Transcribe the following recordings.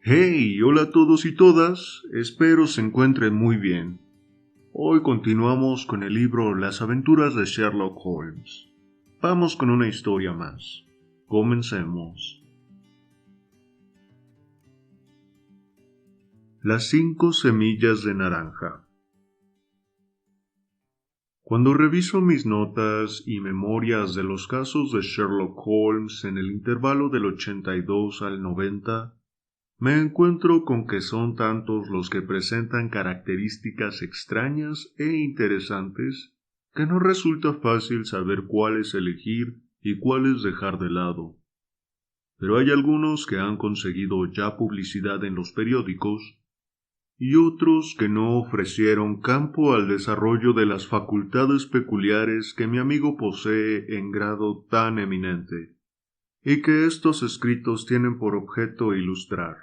Hey, hola a todos y todas, espero se encuentren muy bien. Hoy continuamos con el libro Las aventuras de Sherlock Holmes. Vamos con una historia más. Comencemos. Las 5 semillas de naranja. Cuando reviso mis notas y memorias de los casos de Sherlock Holmes en el intervalo del 82 al 90, me encuentro con que son tantos los que presentan características extrañas e interesantes que no resulta fácil saber cuáles elegir y cuáles dejar de lado. Pero hay algunos que han conseguido ya publicidad en los periódicos y otros que no ofrecieron campo al desarrollo de las facultades peculiares que mi amigo posee en grado tan eminente, y que estos escritos tienen por objeto ilustrar.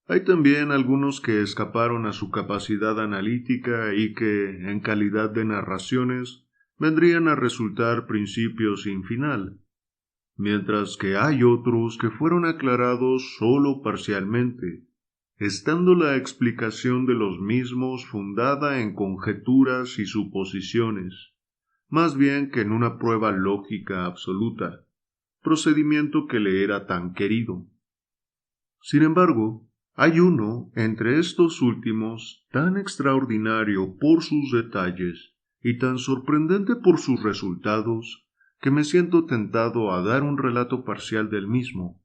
Hay también algunos que escaparon a su capacidad analítica y que, en calidad de narraciones, vendrían a resultar principios sin final, mientras que hay otros que fueron aclarados sólo parcialmente, estando la explicación de los mismos fundada en conjeturas y suposiciones, más bien que en una prueba lógica absoluta, procedimiento que le era tan querido. Sin embargo, hay uno entre estos últimos tan extraordinario por sus detalles y tan sorprendente por sus resultados que me siento tentado a dar un relato parcial del mismo.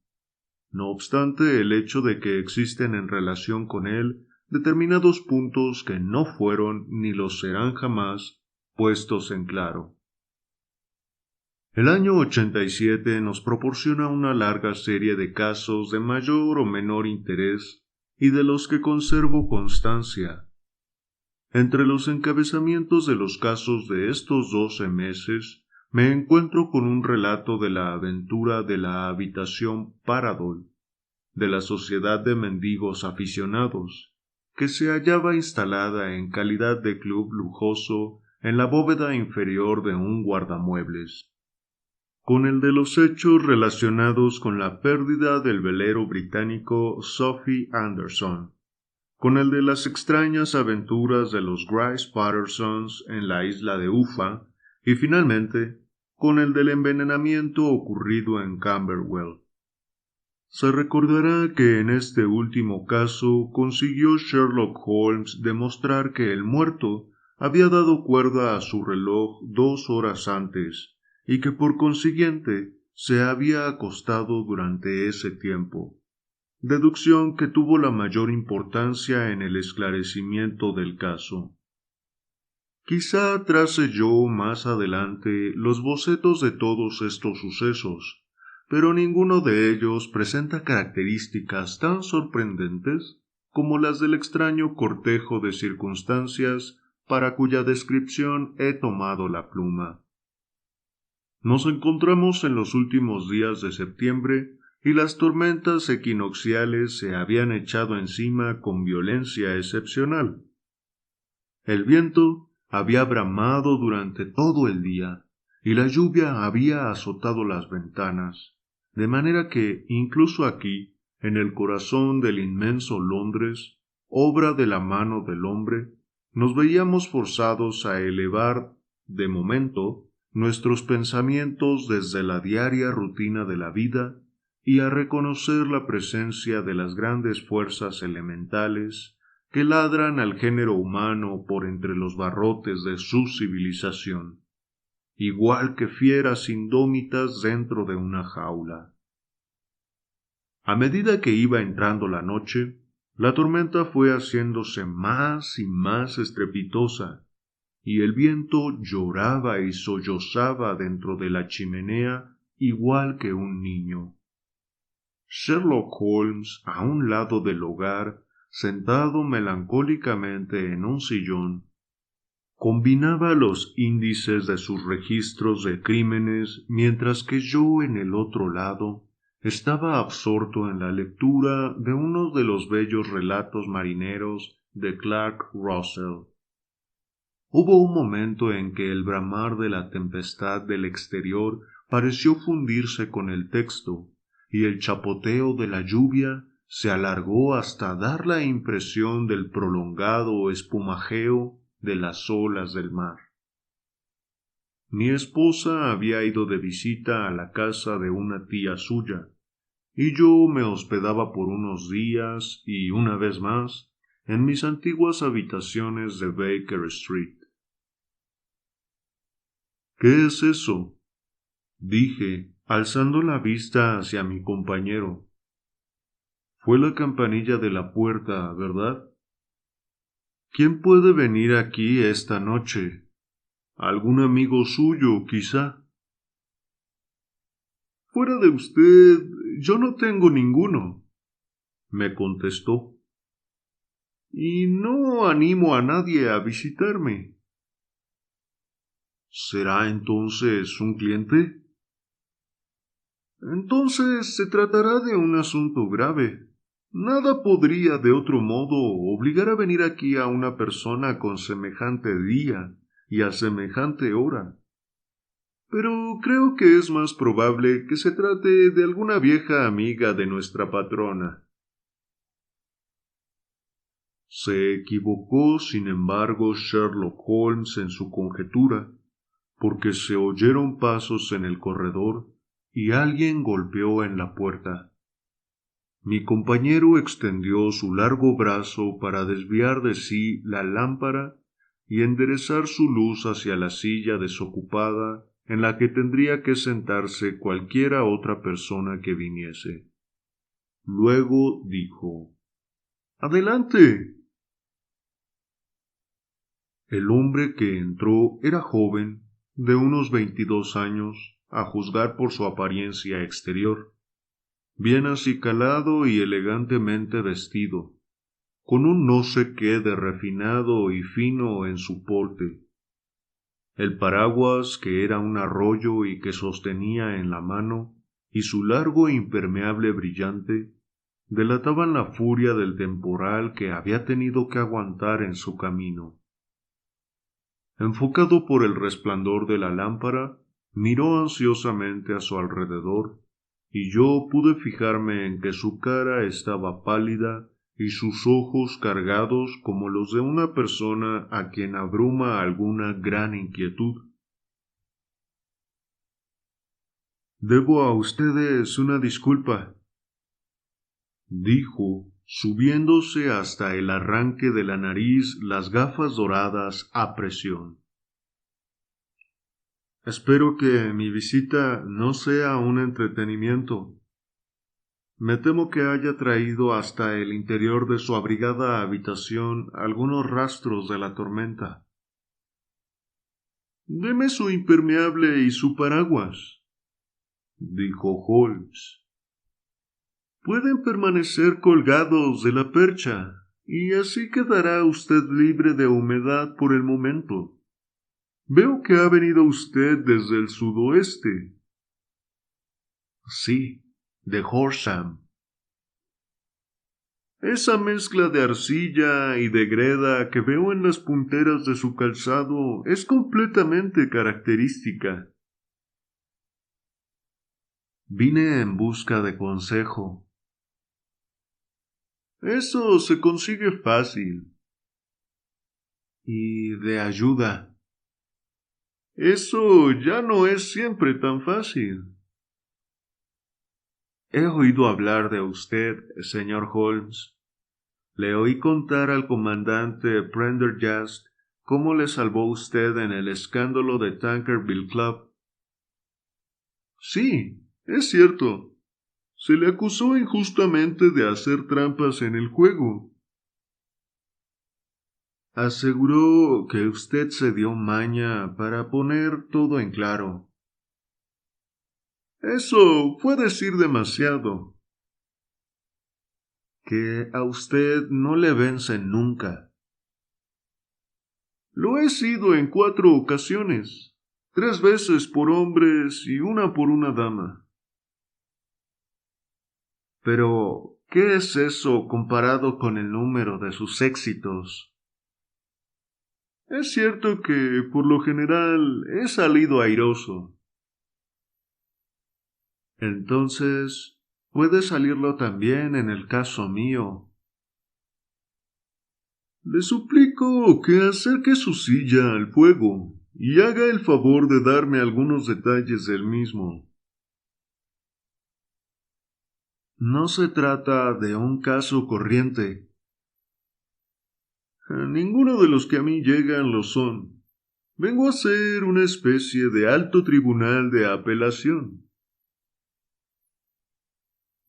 No obstante, el hecho de que existen en relación con él determinados puntos que no fueron ni lo serán jamás puestos en claro. El año 87 nos proporciona una larga serie de casos de mayor o menor interés y de los que conservo constancia. Entre los encabezamientos de los casos de estos 12 meses me encuentro con un relato de la aventura de la habitación Paradol, de la Sociedad de Mendigos Aficionados, que se hallaba instalada en calidad de club lujoso en la bóveda inferior de un guardamuebles, con el de los hechos relacionados con la pérdida del velero británico Sophie Anderson, con el de las extrañas aventuras de los Grice Pattersons en la isla de Ufa, y finalmente con el del envenenamiento ocurrido en Camberwell. Se recordará que en este último caso consiguió Sherlock Holmes demostrar que el muerto había dado cuerda a su reloj 2 horas antes, y que por consiguiente se había acostado durante ese tiempo, deducción que tuvo la mayor importancia en el esclarecimiento del caso. Quizá trace yo más adelante los bocetos de todos estos sucesos, pero ninguno de ellos presenta características tan sorprendentes como las del extraño cortejo de circunstancias para cuya descripción he tomado la pluma. Nos encontramos en los últimos días de septiembre y las tormentas equinocciales se habían echado encima con violencia excepcional. El viento había bramado durante todo el día y la lluvia había azotado las ventanas, de manera que incluso aquí, en el corazón del inmenso Londres, obra de la mano del hombre, nos veíamos forzados a elevar, de momento, nuestros pensamientos desde la diaria rutina de la vida y a reconocer la presencia de las grandes fuerzas elementales que ladran al género humano por entre los barrotes de su civilización, igual que fieras indómitas dentro de una jaula. A medida que iba entrando la noche, la tormenta fue haciéndose más y más estrepitosa, y el viento lloraba y sollozaba dentro de la chimenea igual que un niño. Sherlock Holmes, a un lado del hogar, sentado melancólicamente en un sillón, combinaba los índices de sus registros de crímenes, mientras que yo en el otro lado estaba absorto en la lectura de uno de los bellos relatos marineros de Clark Russell. Hubo un momento en que el bramar de la tempestad del exterior pareció fundirse con el texto, y el chapoteo de la lluvia se alargó hasta dar la impresión del prolongado espumajeo de las olas del mar. Mi esposa había ido de visita a la casa de una tía suya, y yo me hospedaba por unos días y, una vez más, en mis antiguas habitaciones de Baker Street. ¿Qué es eso?, dije, alzando la vista hacia mi compañero. Fue la campanilla de la puerta, ¿verdad? ¿Quién puede venir aquí esta noche? ¿Algún amigo suyo, quizá? Fuera de usted, yo no tengo ninguno, me contestó. Y no animo a nadie a visitarme. ¿Será entonces un cliente? Entonces se tratará de un asunto grave. Nada podría de otro modo obligar a venir aquí a una persona con semejante día y a semejante hora. Pero creo que es más probable que se trate de alguna vieja amiga de nuestra patrona. Se equivocó, sin embargo, Sherlock Holmes en su conjetura, porque se oyeron pasos en el corredor y alguien golpeó en la puerta. Mi compañero extendió su largo brazo para desviar de sí la lámpara y enderezar su luz hacia la silla desocupada en la que tendría que sentarse cualquiera otra persona que viniese. Luego dijo: «¡Adelante!». El hombre que entró era joven, de unos 22 años, a juzgar por su apariencia exterior, bien acicalado y elegantemente vestido, con un no sé qué de refinado y fino en su porte. El paraguas, que era un arroyo y que sostenía en la mano, y su largo e impermeable brillante, delataban la furia del temporal que había tenido que aguantar en su camino. Enfocado por el resplandor de la lámpara, miró ansiosamente a su alrededor, y yo pude fijarme en que su cara estaba pálida y sus ojos cargados como los de una persona a quien abruma alguna gran inquietud. «Debo a ustedes una disculpa», dijo, subiéndose hasta el arranque de la nariz las gafas doradas a presión. «Espero que mi visita no sea un entretenimiento. Me temo que haya traído hasta el interior de su abrigada habitación algunos rastros de la tormenta». «Deme su impermeable y su paraguas», dijo Holmes. «Pueden permanecer colgados de la percha, y así quedará usted libre de humedad por el momento. Veo que ha venido usted desde el sudoeste». «Sí, de Horsham». «Esa mezcla de arcilla y de greda que veo en las punteras de su calzado es completamente característica». «Vine en busca de consejo». «Eso se consigue fácil». «Y de ayuda». «Eso ya no es siempre tan fácil». «He oído hablar de usted, señor Holmes. Le oí contar al comandante Prendergast cómo le salvó usted en el escándalo de Tankerville Club». «Sí, es cierto. Se le acusó injustamente de hacer trampas en el juego». «Aseguró que usted se dio maña para poner todo en claro». «Eso fue decir demasiado». «Que a usted no le vencen nunca». «Lo he sido en 4 ocasiones, 3 veces por hombres y una por una dama». «Pero, ¿qué es eso comparado con el número de sus éxitos?» «Es cierto que, por lo general, he salido airoso». «Entonces, Puede salirlo también en el caso mío. Le suplico que acerque su silla al fuego y haga el favor de darme algunos detalles del mismo. No se trata de un caso corriente. Ninguno de los que a mí llegan lo son. Vengo a ser una especie de alto tribunal de apelación.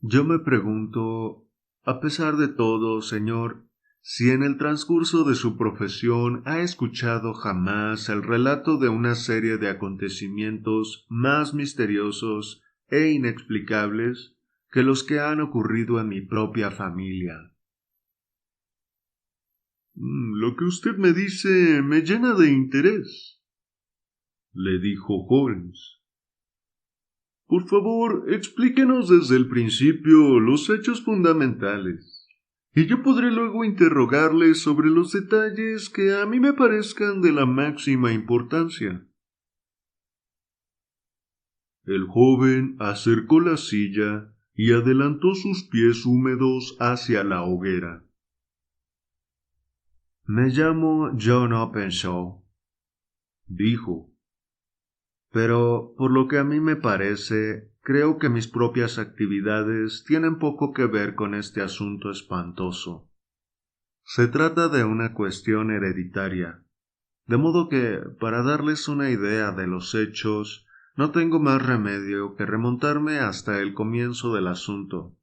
Yo me pregunto, a pesar de todo, señor, si en el transcurso de su profesión ha escuchado jamás el relato de una serie de acontecimientos más misteriosos e inexplicables que los que han ocurrido en mi propia familia. Lo que usted me dice me llena de interés, le dijo Holmes. Por favor, explíquenos desde el principio los hechos fundamentales, y yo podré luego interrogarle sobre los detalles que a mí me parezcan de la máxima importancia. El joven acercó la silla y adelantó sus pies húmedos hacia la hoguera. Me llamo John Openshaw, dijo. Pero, por lo que a mí me parece, creo que mis propias actividades tienen poco que ver con este asunto espantoso. Se trata de una cuestión hereditaria, de modo que, para darles una idea de los hechos, no tengo más remedio que remontarme hasta el comienzo del asunto.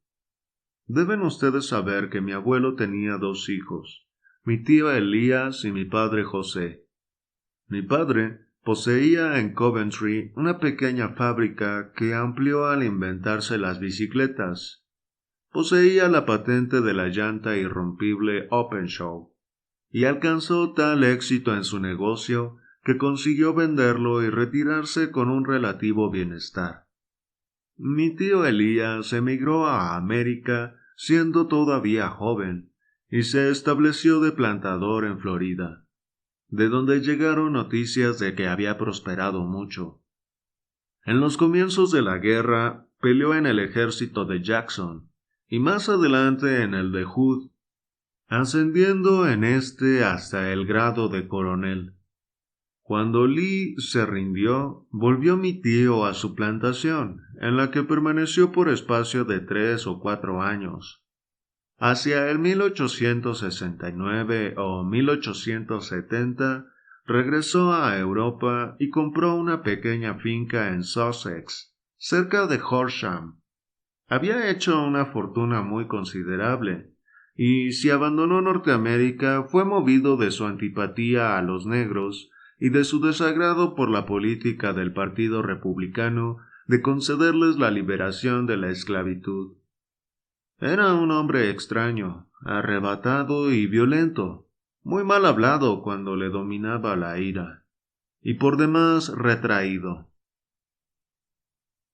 Deben ustedes saber que mi abuelo tenía 2 hijos, mi tío Elías y mi padre José. Mi padre poseía en Coventry una pequeña fábrica que amplió al inventarse las bicicletas. Poseía la patente de la llanta irrompible Openshaw, y alcanzó tal éxito en su negocio que consiguió venderlo y retirarse con un relativo bienestar. Mi tío Elías emigró a América siendo todavía joven, y se estableció de plantador en Florida, de donde llegaron noticias de que había prosperado mucho. En los comienzos de la guerra peleó en el ejército de Jackson y más adelante en el de Hood, ascendiendo en este hasta el grado de coronel. Cuando Lee se rindió, volvió mi tío a su plantación, en la que permaneció por espacio de 3 o 4 años. Hacia el 1869 o 1870 regresó a Europa y compró una pequeña finca en Sussex, cerca de Horsham. Había hecho una fortuna muy considerable, y si abandonó Norteamérica fue movido de su antipatía a los negros y de su desagrado por la política del Partido Republicano de concederles la liberación de la esclavitud. Era un hombre extraño, arrebatado y violento, muy mal hablado cuando le dominaba la ira, y por demás retraído.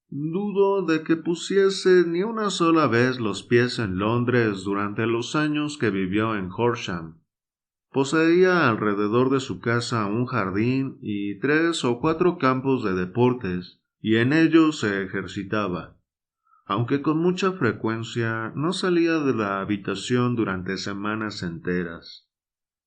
Dudo de que pusiese ni una sola vez los pies en Londres durante los años que vivió en Horsham. Poseía alrededor de su casa un jardín y 3 o 4 campos de deportes, y en ellos se ejercitaba, aunque con mucha frecuencia no salía de la habitación durante semanas enteras.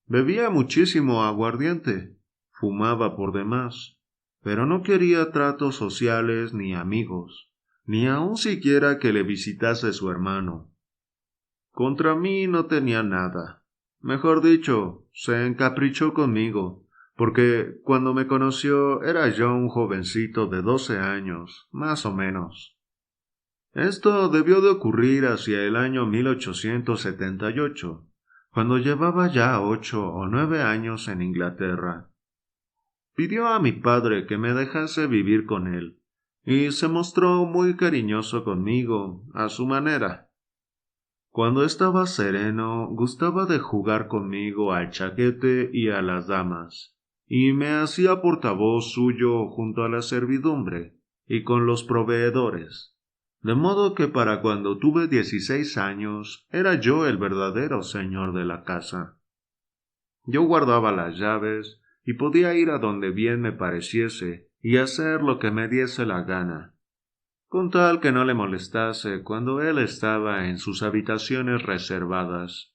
Bebía muchísimo aguardiente, fumaba por demás, pero no quería tratos sociales ni amigos, ni aun siquiera que le visitase su hermano. Contra mí no tenía nada. Mejor dicho, se encaprichó conmigo, porque cuando me conoció era yo un jovencito de 12 años, más o menos. Esto debió de ocurrir hacia el año 1878, cuando llevaba ya 8 o 9 años en Inglaterra. Pidió a mi padre que me dejase vivir con él, y se mostró muy cariñoso conmigo, a su manera. Cuando estaba sereno, gustaba de jugar conmigo al chaquete y a las damas, y me hacía portavoz suyo junto a la servidumbre y con los proveedores. De modo que para cuando tuve 16 años, era yo el verdadero señor de la casa. Yo guardaba las llaves y podía ir a donde bien me pareciese y hacer lo que me diese la gana. con tal que no le molestase cuando él estaba en sus habitaciones reservadas.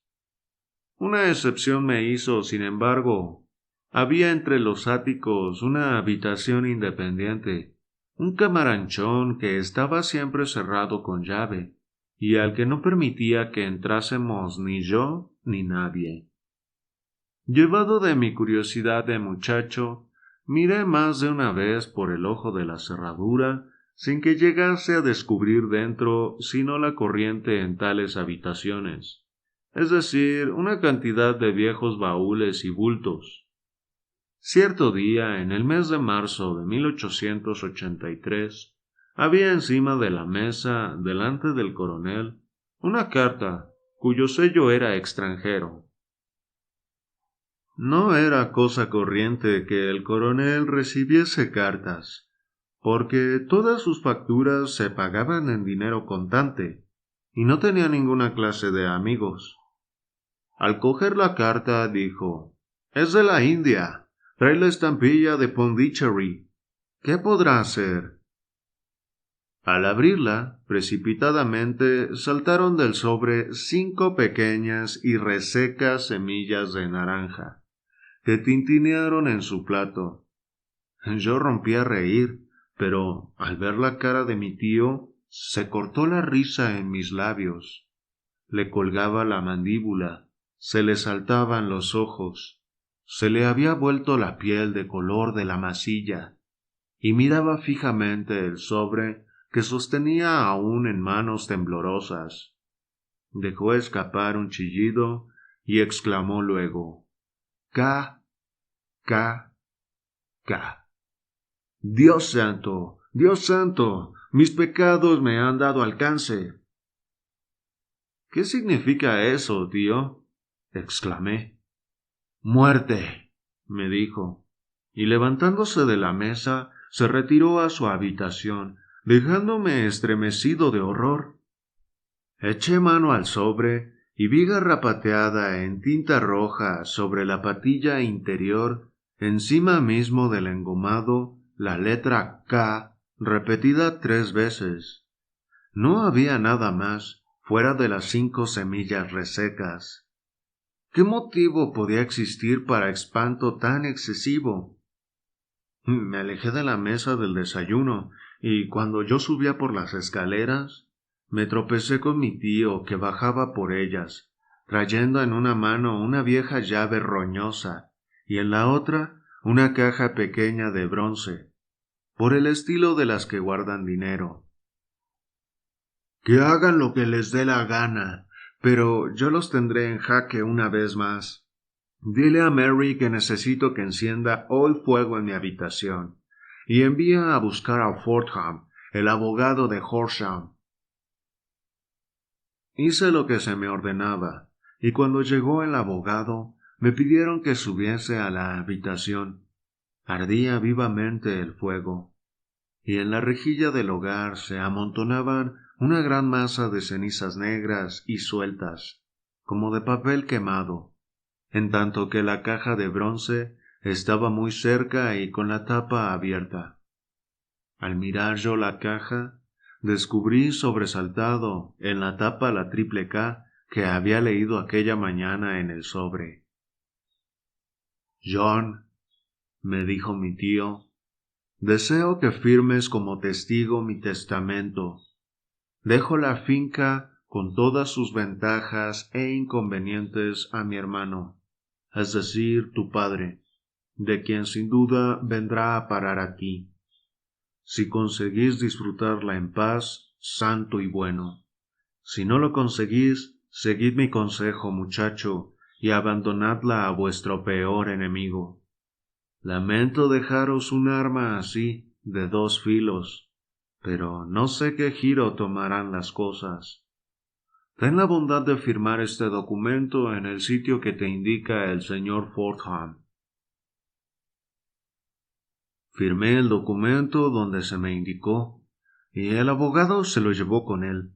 Una excepción me hizo, sin embargo. Había entre los áticos una habitación independiente, un camaranchón que estaba siempre cerrado con llave, y al que no permitía que entrásemos ni yo ni nadie. Llevado de mi curiosidad de muchacho, miré más de una vez por el ojo de la cerradura, sin que llegase a descubrir dentro sino la corriente en tales habitaciones, es decir, una cantidad de viejos baúles y bultos. Cierto día, en el mes de marzo de 1883, había encima de la mesa, delante del coronel, una carta cuyo sello era extranjero. No era cosa corriente que el coronel recibiese cartas, porque todas sus facturas se pagaban en dinero contante, y no tenía ninguna clase de amigos. Al coger la carta dijo: «Es de la India. Trae la estampilla de Pondicherry. ¿Qué podrá hacer?». Al abrirla, precipitadamente saltaron del sobre 5 pequeñas y resecas semillas de naranja, que tintinearon en su plato. Yo rompí a reír, pero al ver la cara de mi tío, se cortó la risa en mis labios. Le colgaba la mandíbula, se le saltaban los ojos. Se le había vuelto la piel de color de la masilla, y miraba fijamente el sobre que sostenía aún en manos temblorosas. Dejó escapar un chillido y exclamó luego: «K, K, K. Dios santo, Dios santo, mis pecados me han dado alcance». «¿Qué significa eso, tío?», exclamé. «Muerte», me dijo, y levantándose de la mesa, se retiró a su habitación, dejándome estremecido de horror. Eché mano al sobre y vi garrapateada en tinta roja sobre la patilla interior, encima mismo del engomado, la letra K repetida 3 veces. No había nada más, fuera de las 5 semillas resecas. ¿Qué motivo podía existir para espanto tan excesivo? Me alejé de la mesa del desayuno, y cuando yo subía por las escaleras, me tropecé con mi tío que bajaba por ellas, trayendo en una mano una vieja llave roñosa, y en la otra una caja pequeña de bronce, por el estilo de las que guardan dinero. «Que hagan lo que les dé la gana, pero yo los tendré en jaque una vez más. Dile a Mary que necesito que encienda hoy fuego en mi habitación, y envía a buscar a Fordham, el abogado de Horsham». Hice lo que se me ordenaba, y cuando llegó el abogado, me pidieron que subiese a la habitación. Ardía vivamente el fuego, y en la rejilla del hogar se amontonaban una gran masa de cenizas negras y sueltas, como de papel quemado, en tanto que la caja de bronce estaba muy cerca y con la tapa abierta. Al mirar yo la caja, descubrí sobresaltado en la tapa la triple K que había leído aquella mañana en el sobre. «John», me dijo mi tío, «deseo que firmes como testigo mi testamento. Dejo la finca con todas sus ventajas e inconvenientes a mi hermano, es decir, tu padre, de quien sin duda vendrá a parar aquí. Si conseguís disfrutarla en paz, santo y bueno. Si no lo conseguís, seguid mi consejo, muchacho, y abandonadla a vuestro peor enemigo. Lamento dejaros un arma así, de 2 filos, pero no sé qué giro tomarán las cosas. Ten la bondad de firmar este documento en el sitio que te indica el señor Fordham». Firmé el documento donde se me indicó, y el abogado se lo llevó con él.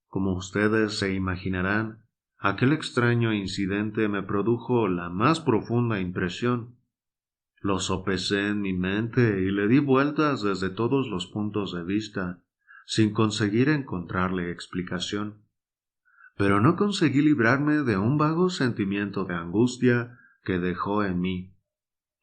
Como ustedes se imaginarán, aquel extraño incidente me produjo la más profunda impresión. Lo sopesé en mi mente y le di vueltas desde todos los puntos de vista, sin conseguir encontrarle explicación. Pero no conseguí librarme de un vago sentimiento de angustia que dejó en mí,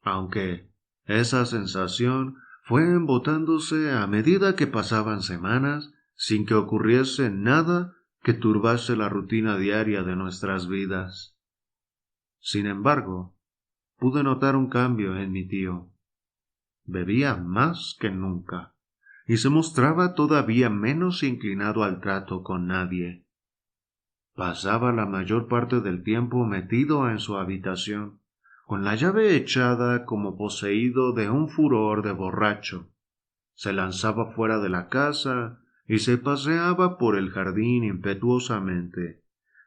aunque esa sensación fue embotándose a medida que pasaban semanas sin que ocurriese nada que turbase la rutina diaria de nuestras vidas. Sin embargo, pude notar un cambio en mi tío. Bebía más que nunca, y se mostraba todavía menos inclinado al trato con nadie. Pasaba la mayor parte del tiempo metido en su habitación, con la llave echada como poseído de un furor de borracho. Se lanzaba fuera de la casa y se paseaba por el jardín impetuosamente,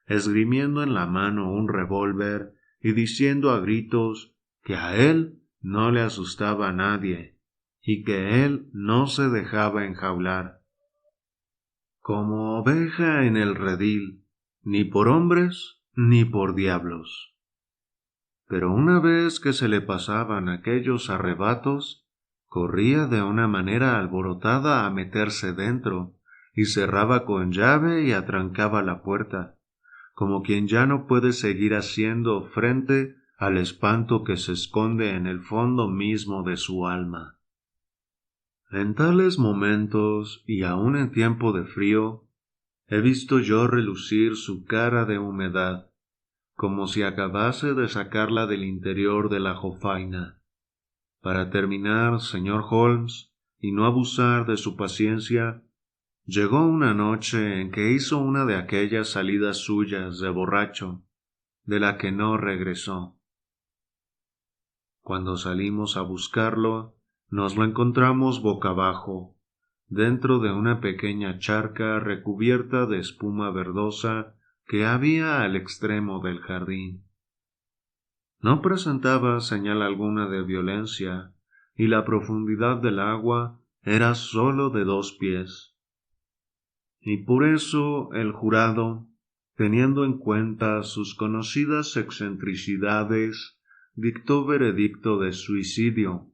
esgrimiendo en la mano un revólver y diciendo a gritos que a él no le asustaba a nadie y que él no se dejaba enjaular. Como oveja en el redil, ni por hombres ni por diablos. Pero una vez que se le pasaban aquellos arrebatos, corría de una manera alborotada a meterse dentro, y cerraba con llave y atrancaba la puerta, como quien ya no puede seguir haciendo frente al espanto que se esconde en el fondo mismo de su alma. En tales momentos, y aun en tiempo de frío, he visto yo relucir su cara de humedad, como si acabase de sacarla del interior de la jofaina. Para terminar, señor Holmes, y no abusar de su paciencia, llegó una noche en que hizo una de aquellas salidas suyas de borracho, de la que no regresó. Cuando salimos a buscarlo, nos lo encontramos boca abajo, dentro de una pequeña charca recubierta de espuma verdosa que había al extremo del jardín. No presentaba señal alguna de violencia, y la profundidad del agua era sólo de 2 pies. Y por eso el jurado, teniendo en cuenta sus conocidas excentricidades, dictó veredicto de suicidio.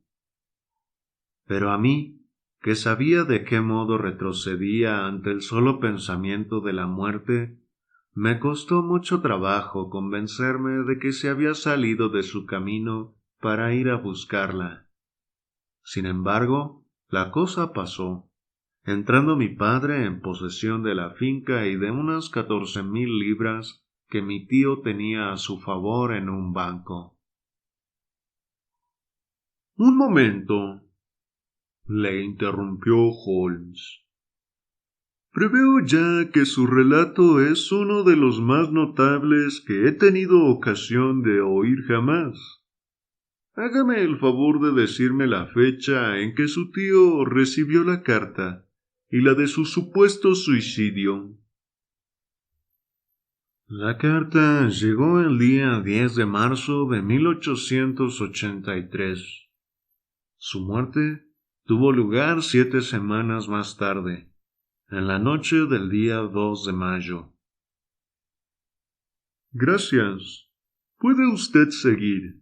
Pero a mí, que sabía de qué modo retrocedía ante el solo pensamiento de la muerte, me costó mucho trabajo convencerme de que se había salido de su camino para ir a buscarla. Sin embargo, la cosa pasó, entrando mi padre en posesión de la finca y de unas 14,000 libras que mi tío tenía a su favor en un banco. Un momento, le interrumpió Holmes. Preveo ya que su relato es uno de los más notables que he tenido ocasión de oír jamás. Hágame el favor de decirme la fecha en que su tío recibió la carta y la de su supuesto suicidio. La carta llegó el día 10 de marzo de 1883. Su muerte tuvo lugar 7 semanas más tarde, en la noche del día 2 de mayo. Gracias. Puede usted seguir.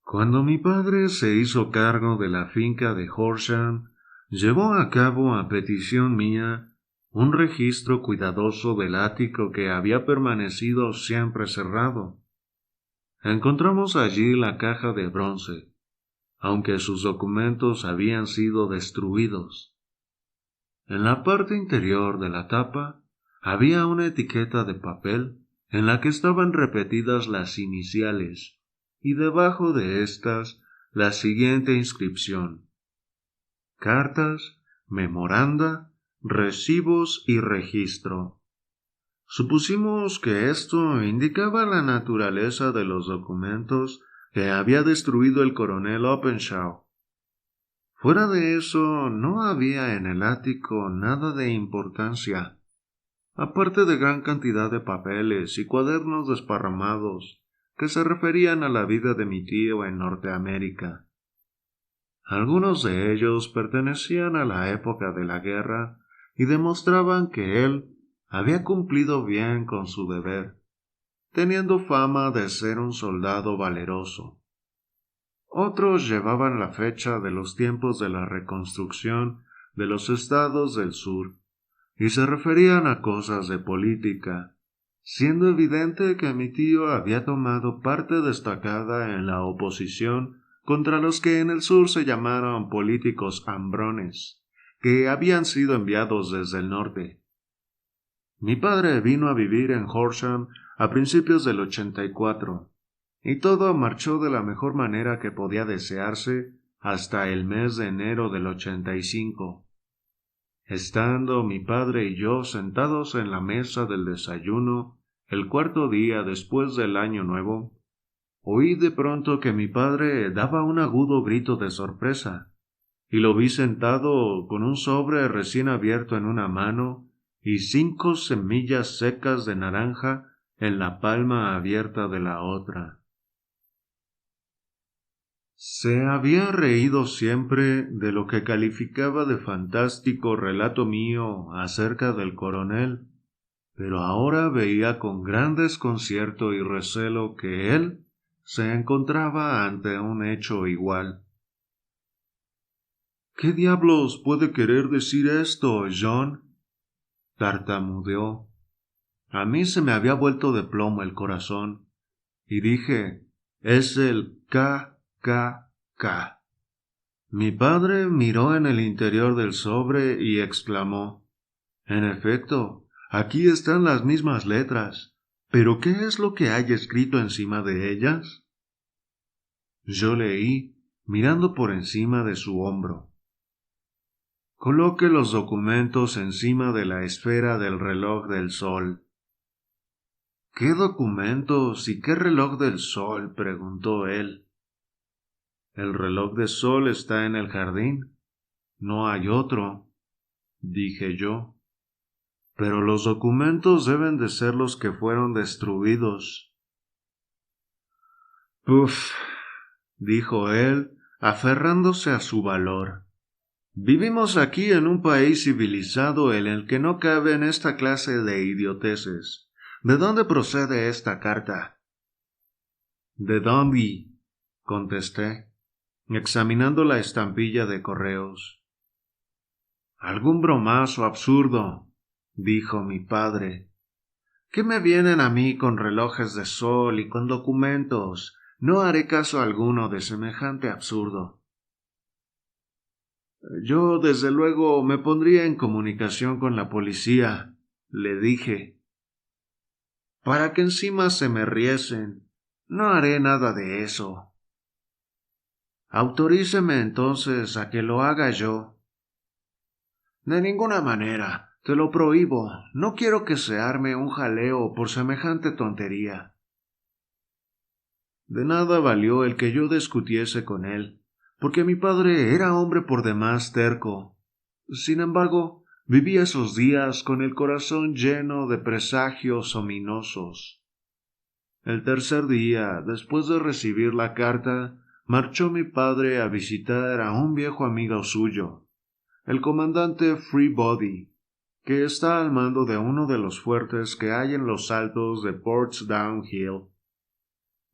Cuando mi padre se hizo cargo de la finca de Horsham, llevó a cabo a petición mía un registro cuidadoso del ático que había permanecido siempre cerrado. Encontramos allí la caja de bronce, aunque sus documentos habían sido destruidos. En la parte interior de la tapa había una etiqueta de papel en la que estaban repetidas las iniciales, y debajo de estas la siguiente inscripción: cartas, memoranda, recibos y registro. Supusimos que esto indicaba la naturaleza de los documentos que había destruido el coronel Openshaw. Fuera de eso, no había en el ático nada de importancia, aparte de gran cantidad de papeles y cuadernos desparramados que se referían a la vida de mi tío en Norteamérica. Algunos de ellos pertenecían a la época de la guerra y demostraban que él había cumplido bien con su deber, teniendo fama de ser un soldado valeroso. Otros llevaban la fecha de los tiempos de la Reconstrucción de los estados del sur, y se referían a cosas de política, siendo evidente que mi tío había tomado parte destacada en la oposición contra los que en el sur se llamaron políticos hambrones, que habían sido enviados desde el norte. Mi padre vino a vivir en Horsham a principios del 84, y todo marchó de la mejor manera que podía desearse hasta el mes de enero del 85. Estando mi padre y yo sentados en la mesa del desayuno, el cuarto día después del año nuevo, oí de pronto que mi padre daba un agudo grito de sorpresa, y lo vi sentado con un sobre recién abierto en una mano y 5 semillas secas de naranja en la palma abierta de la otra. Se había reído siempre de lo que calificaba de fantástico relato mío acerca del coronel, pero ahora veía con gran desconcierto y recelo que él se encontraba ante un hecho igual. ¿Qué diablos puede querer decir esto, John? Tartamudeó. A mí se me había vuelto de plomo el corazón, y dije, es el KKK. Mi padre miró en el interior del sobre y exclamó, en efecto, aquí están las mismas letras, pero ¿qué es lo que hay escrito encima de ellas? Yo leí, mirando por encima de su hombro. Coloque los documentos encima de la esfera del reloj del sol. ¿Qué documentos y qué reloj del sol? Preguntó él. El reloj del sol está en el jardín. No hay otro, dije yo. Pero los documentos deben de ser los que fueron destruidos. Puf, dijo él, aferrándose a su valor. Vivimos aquí en un país civilizado en el que no caben esta clase de idioteces. ¿De dónde procede esta carta? De Dundee, contesté, examinando la estampilla de correos. Algún bromazo absurdo, dijo mi padre. ¿Qué me vienen a mí con relojes de sol y con documentos? No haré caso alguno de semejante absurdo. Yo, desde luego, me pondría en comunicación con la policía, le dije. Para que encima se me riesen. No haré nada de eso. Autoríceme entonces a que lo haga yo. De ninguna manera, te lo prohíbo. No quiero que se arme un jaleo por semejante tontería. De nada valió el que yo discutiese con él, porque mi padre era hombre por demás terco. Sin embargo, viví esos días con el corazón lleno de presagios ominosos. El tercer día, después de recibir la carta, marchó mi padre a visitar a un viejo amigo suyo, el comandante Freebody, que está al mando de uno de los fuertes que hay en los altos de Portsdown Hill.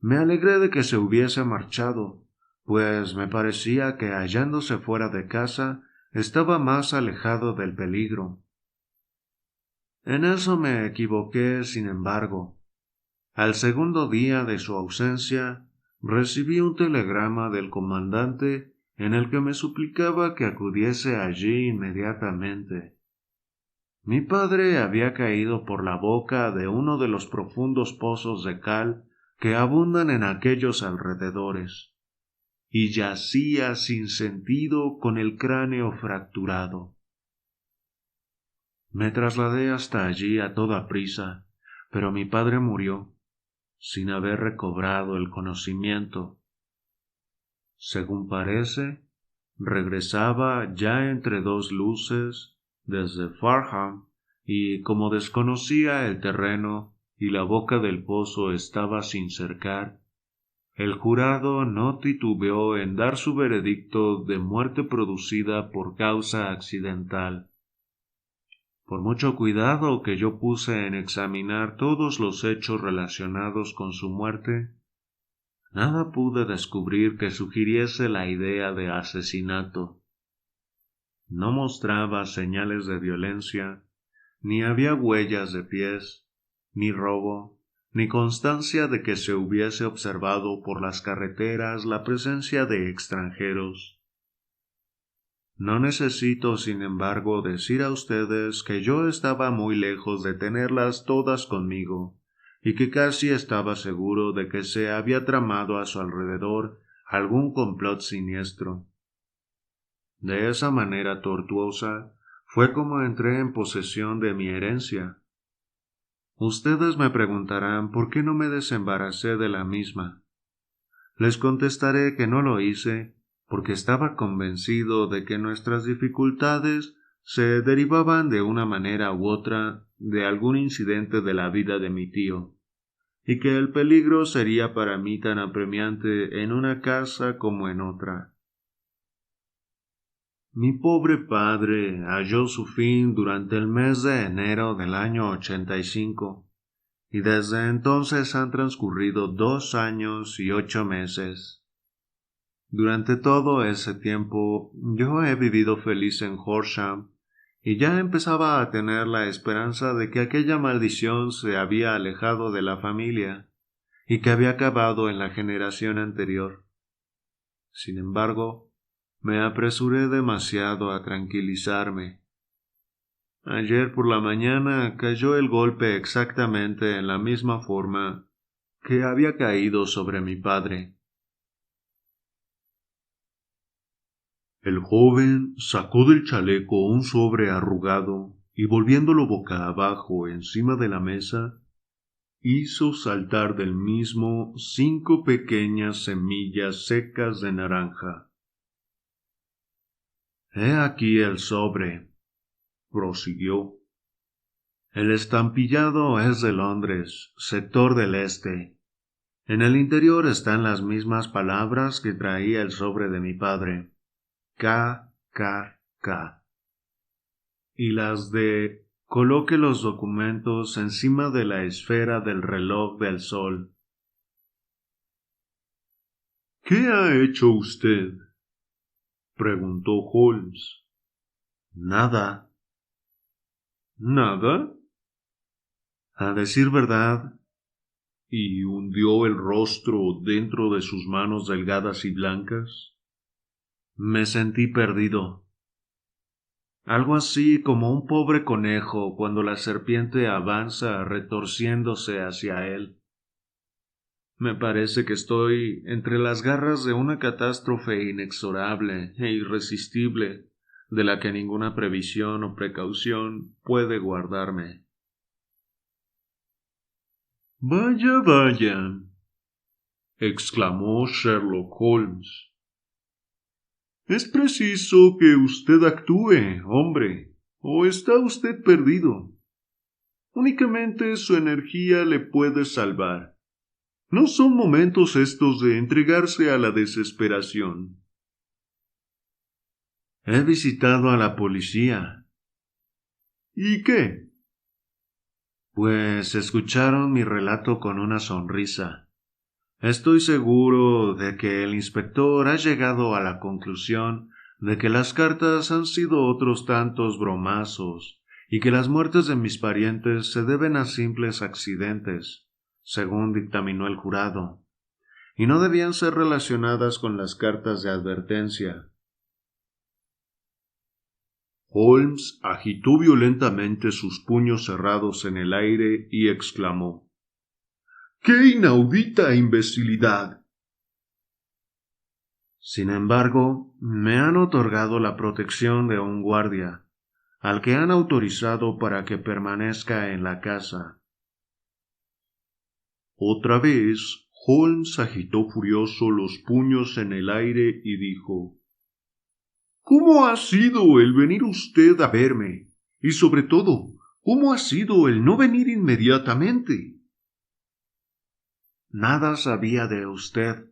Me alegré de que se hubiese marchado, pues me parecía que hallándose fuera de casa estaba más alejado del peligro. En eso me equivoqué, sin embargo. Al segundo día de su ausencia, recibí un telegrama del comandante en el que me suplicaba que acudiese allí inmediatamente. Mi padre había caído por la boca de uno de los profundos pozos de cal que abundan en aquellos alrededores, y yacía sin sentido con el cráneo fracturado. Me trasladé hasta allí a toda prisa, pero mi padre murió, sin haber recobrado el conocimiento. Según parece, regresaba ya entre dos luces desde Farnham, y como desconocía el terreno y la boca del pozo estaba sin cercar, el jurado no titubeó en dar su veredicto de muerte producida por causa accidental. Por mucho cuidado que yo puse en examinar todos los hechos relacionados con su muerte, nada pude descubrir que sugiriese la idea de asesinato. No mostraba señales de violencia, ni había huellas de pies, ni robo, ni constancia de que se hubiese observado por las carreteras la presencia de extranjeros. No necesito, sin embargo, decir a ustedes que yo estaba muy lejos de tenerlas todas conmigo, y que casi estaba seguro de que se había tramado a su alrededor algún complot siniestro. De esa manera tortuosa fue como entré en posesión de mi herencia. Ustedes me preguntarán por qué no me desembaracé de la misma. Les contestaré que no lo hice porque estaba convencido de que nuestras dificultades se derivaban de una manera u otra de algún incidente de la vida de mi tío, y que el peligro sería para mí tan apremiante en una casa como en otra. Mi pobre padre halló su fin durante el mes de enero del año 85, y desde entonces han transcurrido 2 años y 8 meses. Durante todo ese tiempo yo he vivido feliz en Horsham, y ya empezaba a tener la esperanza de que aquella maldición se había alejado de la familia, y que había acabado en la generación anterior. Sin embargo, me apresuré demasiado a tranquilizarme. Ayer por la mañana cayó el golpe exactamente en la misma forma que había caído sobre mi padre. El joven sacó del chaleco un sobre arrugado y volviéndolo boca abajo encima de la mesa, hizo saltar del mismo 5 pequeñas semillas secas de naranja. He aquí el sobre, prosiguió. El estampillado es de Londres, sector del este. En el interior están las mismas palabras que traía el sobre de mi padre. K, K, K. Y las de coloque los documentos encima de la esfera del reloj del sol. ¿Qué ha hecho usted?, preguntó Holmes. Nada. ¿Nada? A decir verdad, y hundió el rostro dentro de sus manos delgadas y blancas. Me sentí perdido. Algo así como un pobre conejo cuando la serpiente avanza retorciéndose hacia él. Me parece que estoy entre las garras de una catástrofe inexorable e irresistible, de la que ninguna previsión o precaución puede guardarme. Vaya, vaya, exclamó Sherlock Holmes. Es preciso que usted actúe, hombre, o está usted perdido. Únicamente su energía le puede salvar. No son momentos estos de entregarse a la desesperación. He visitado a la policía. ¿Y qué? Pues escucharon mi relato con una sonrisa. Estoy seguro de que el inspector ha llegado a la conclusión de que las cartas han sido otros tantos bromazos y que las muertes de mis parientes se deben a simples accidentes, según dictaminó el jurado, y no debían ser relacionadas con las cartas de advertencia. Holmes agitó violentamente sus puños cerrados en el aire y exclamó: ¡Qué inaudita imbecilidad! Sin embargo, me han otorgado la protección de un guardia, al que han autorizado para que permanezca en la casa. Otra vez, Holmes agitó furioso los puños en el aire y dijo: ¿Cómo ha sido el venir usted a verme? Y sobre todo, ¿cómo ha sido el no venir inmediatamente? Nada sabía de usted.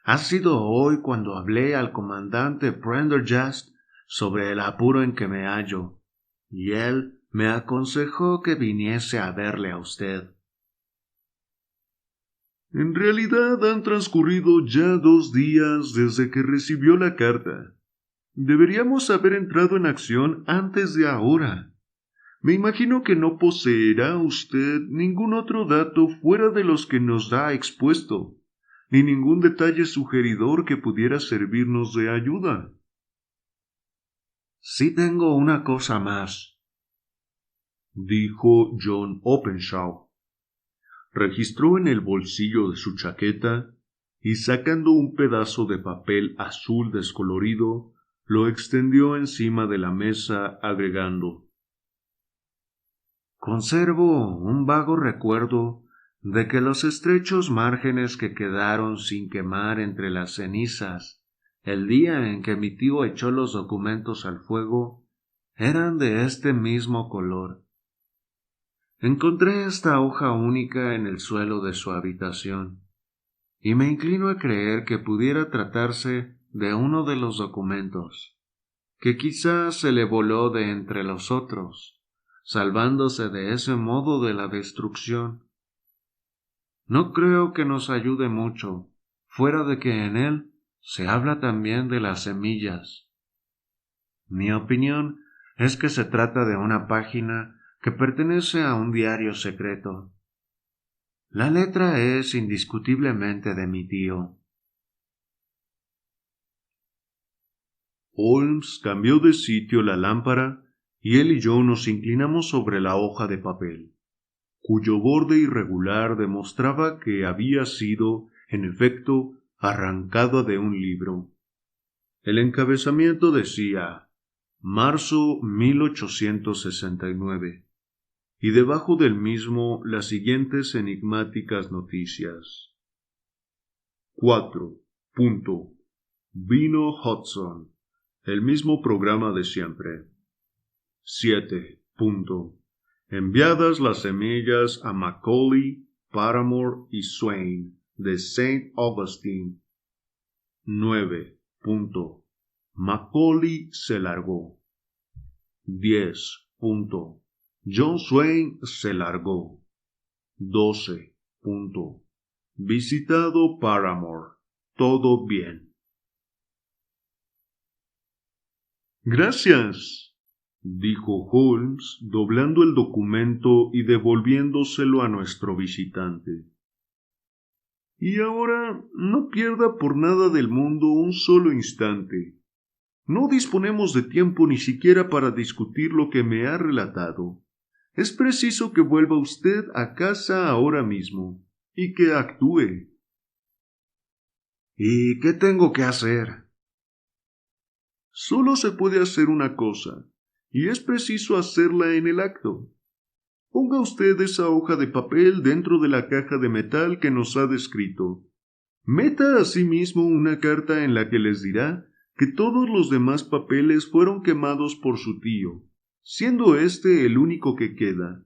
Ha sido hoy cuando hablé al comandante Prendergast sobre el apuro en que me hallo, y él me aconsejó que viniese a verle a usted. En realidad han transcurrido ya 2 días desde que recibió la carta. Deberíamos haber entrado en acción antes de ahora. Me imagino que no poseerá usted ningún otro dato fuera de los que nos ha expuesto, ni ningún detalle sugeridor que pudiera servirnos de ayuda. Sí tengo una cosa más, dijo John Openshaw. Registró en el bolsillo de su chaqueta y sacando un pedazo de papel azul descolorido, lo extendió encima de la mesa, agregando: Conservo un vago recuerdo de que los estrechos márgenes que quedaron sin quemar entre las cenizas el día en que mi tío echó los documentos al fuego eran de este mismo color. Encontré esta hoja única en el suelo de su habitación, y me inclino a creer que pudiera tratarse de uno de los documentos, que quizás se le voló de entre los otros, salvándose de ese modo de la destrucción. No creo que nos ayude mucho, fuera de que en él se habla también de las semillas. Mi opinión es que se trata de una página que pertenece a un diario secreto. La letra es indiscutiblemente de mi tío. Holmes cambió de sitio la lámpara y él y yo nos inclinamos sobre la hoja de papel, cuyo borde irregular demostraba que había sido, en efecto, arrancada de un libro. El encabezamiento decía Marzo 1869, y debajo del mismo las siguientes enigmáticas noticias. 4. Vino Hudson, el mismo programa de siempre. 7. Enviadas las semillas a Macaulay, Paramore y Swain, de St. Augustine. 9. Macaulay se largó. 10. John Swain se largó. 12. Visitado Paramore. Todo bien. Gracias, dijo Holmes, doblando el documento y devolviéndoselo a nuestro visitante. Y ahora no pierda por nada del mundo un solo instante. No disponemos de tiempo ni siquiera para discutir lo que me ha relatado. Es preciso que vuelva usted a casa ahora mismo y que actúe. ¿Y qué tengo que hacer? Solo se puede hacer una cosa, y es preciso hacerla en el acto. Ponga usted esa hoja de papel dentro de la caja de metal que nos ha descrito. Meta asimismo una carta en la que les dirá que todos los demás papeles fueron quemados por su tío, siendo este el único que queda.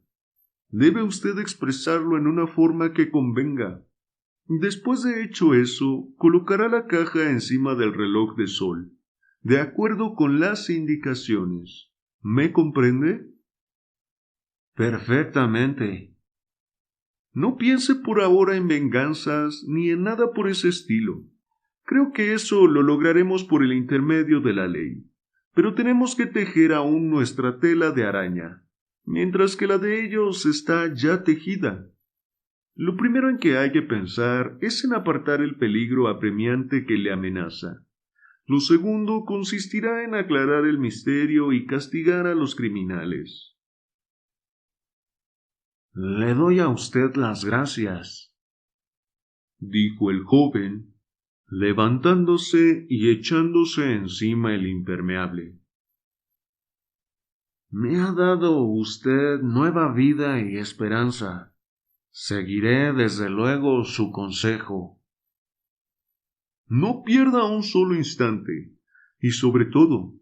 Debe usted expresarlo en una forma que convenga. Después de hecho eso, colocará la caja encima del reloj de sol, de acuerdo con las indicaciones. ¿Me comprende? Perfectamente. No piense por ahora en venganzas ni en nada por ese estilo. Creo que eso lo lograremos por el intermedio de la ley, pero tenemos que tejer aún nuestra tela de araña, mientras que la de ellos está ya tejida. Lo primero en que hay que pensar es en apartar el peligro apremiante que le amenaza. Lo segundo consistirá en aclarar el misterio y castigar a los criminales. Le doy a usted las gracias, dijo el joven, levantándose y echándose encima el impermeable. Me ha dado usted nueva vida y esperanza. Seguiré desde luego su consejo. No pierda un solo instante, y sobre todo,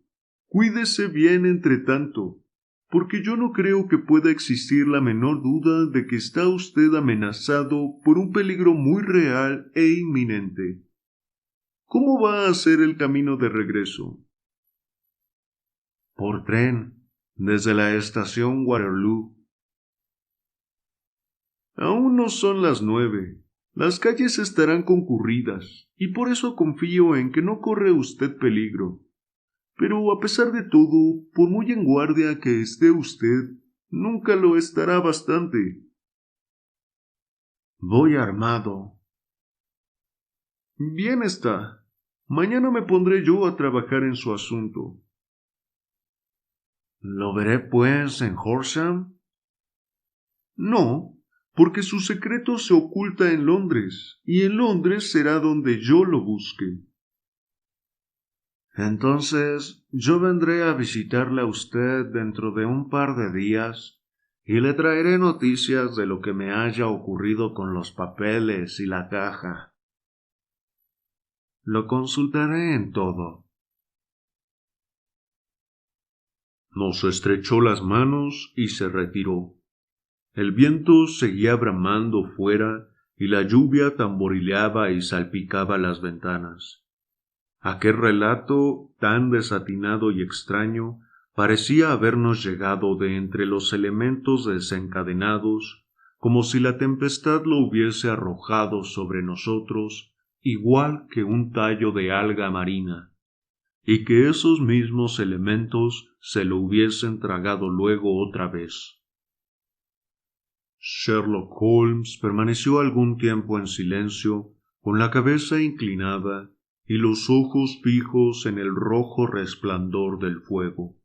cuídese bien entre tanto, porque yo no creo que pueda existir la menor duda de que está usted amenazado por un peligro muy real e inminente. ¿Cómo va a ser el camino de regreso? Por tren, desde la estación Waterloo. Aún no son las 9. Las calles estarán concurridas, y por eso confío en que no corre usted peligro. Pero a pesar de todo, por muy en guardia que esté usted, nunca lo estará bastante. Voy armado. Bien está. Mañana me pondré yo a trabajar en su asunto. ¿Lo veré, pues, en Horsham? No, porque su secreto se oculta en Londres, y en Londres será donde yo lo busque. Entonces, yo vendré a visitarle a usted dentro de un par de días, y le traeré noticias de lo que me haya ocurrido con los papeles y la caja. Lo consultaré en todo. Nos estrechó las manos y se retiró. El viento seguía bramando fuera y la lluvia tamborileaba y salpicaba las ventanas. Aquel relato, tan desatinado y extraño, parecía habernos llegado de entre los elementos desencadenados, como si la tempestad lo hubiese arrojado sobre nosotros, igual que un tallo de alga marina, y que esos mismos elementos se lo hubiesen tragado luego otra vez. Sherlock Holmes permaneció algún tiempo en silencio, con la cabeza inclinada y los ojos fijos en el rojo resplandor del fuego.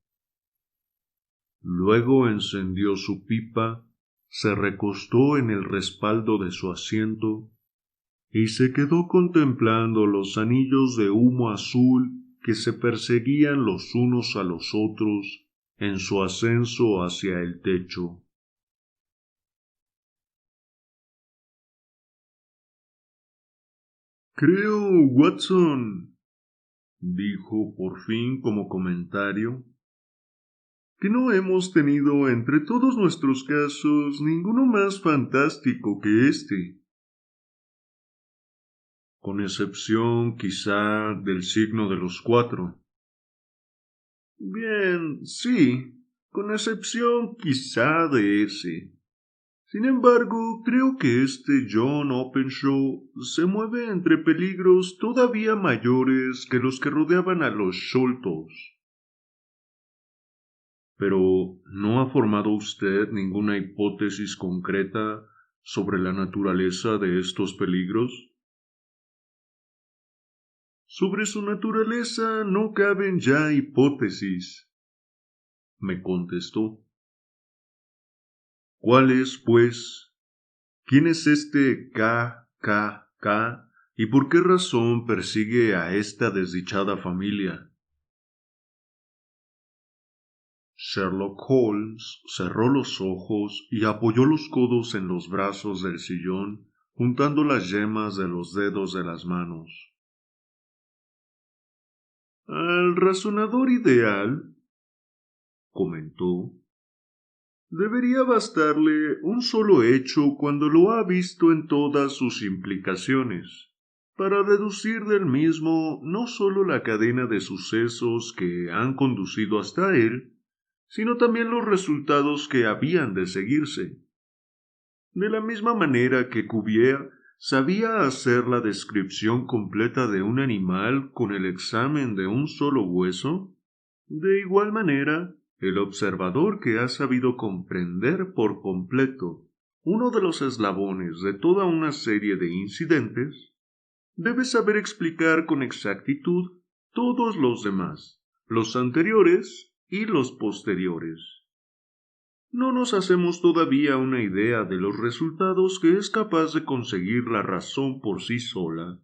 Luego encendió su pipa, se recostó en el respaldo de su asiento y se quedó contemplando los anillos de humo azul que se perseguían los unos a los otros en su ascenso hacia el techo. Creo, Watson, dijo por fin como comentario, que no hemos tenido entre todos nuestros casos ninguno más fantástico que este, con excepción quizá del signo de los 4. Bien, sí, con excepción quizá de ese. Sin embargo, creo que este John Openshaw se mueve entre peligros todavía mayores que los que rodeaban a los Sholtos. Pero, ¿no ha formado usted ninguna hipótesis concreta sobre la naturaleza de estos peligros? Sobre su naturaleza no caben ya hipótesis, me contestó. ¿Cuál es, pues? ¿Quién es este K y por qué razón persigue a esta desdichada familia? Sherlock Holmes cerró los ojos y apoyó los codos en los brazos del sillón, juntando las yemas de los dedos de las manos. Al razonador ideal, comentó, debería bastarle un solo hecho cuando lo ha visto en todas sus implicaciones, para deducir del mismo no sólo la cadena de sucesos que han conducido hasta él, sino también los resultados que habían de seguirse. De la misma manera que Cuvier sabía hacer la descripción completa de un animal con el examen de un solo hueso, de igual manera, el observador que ha sabido comprender por completo uno de los eslabones de toda una serie de incidentes, debe saber explicar con exactitud todos los demás, los anteriores y los posteriores. No nos hacemos todavía una idea de los resultados que es capaz de conseguir la razón por sí sola.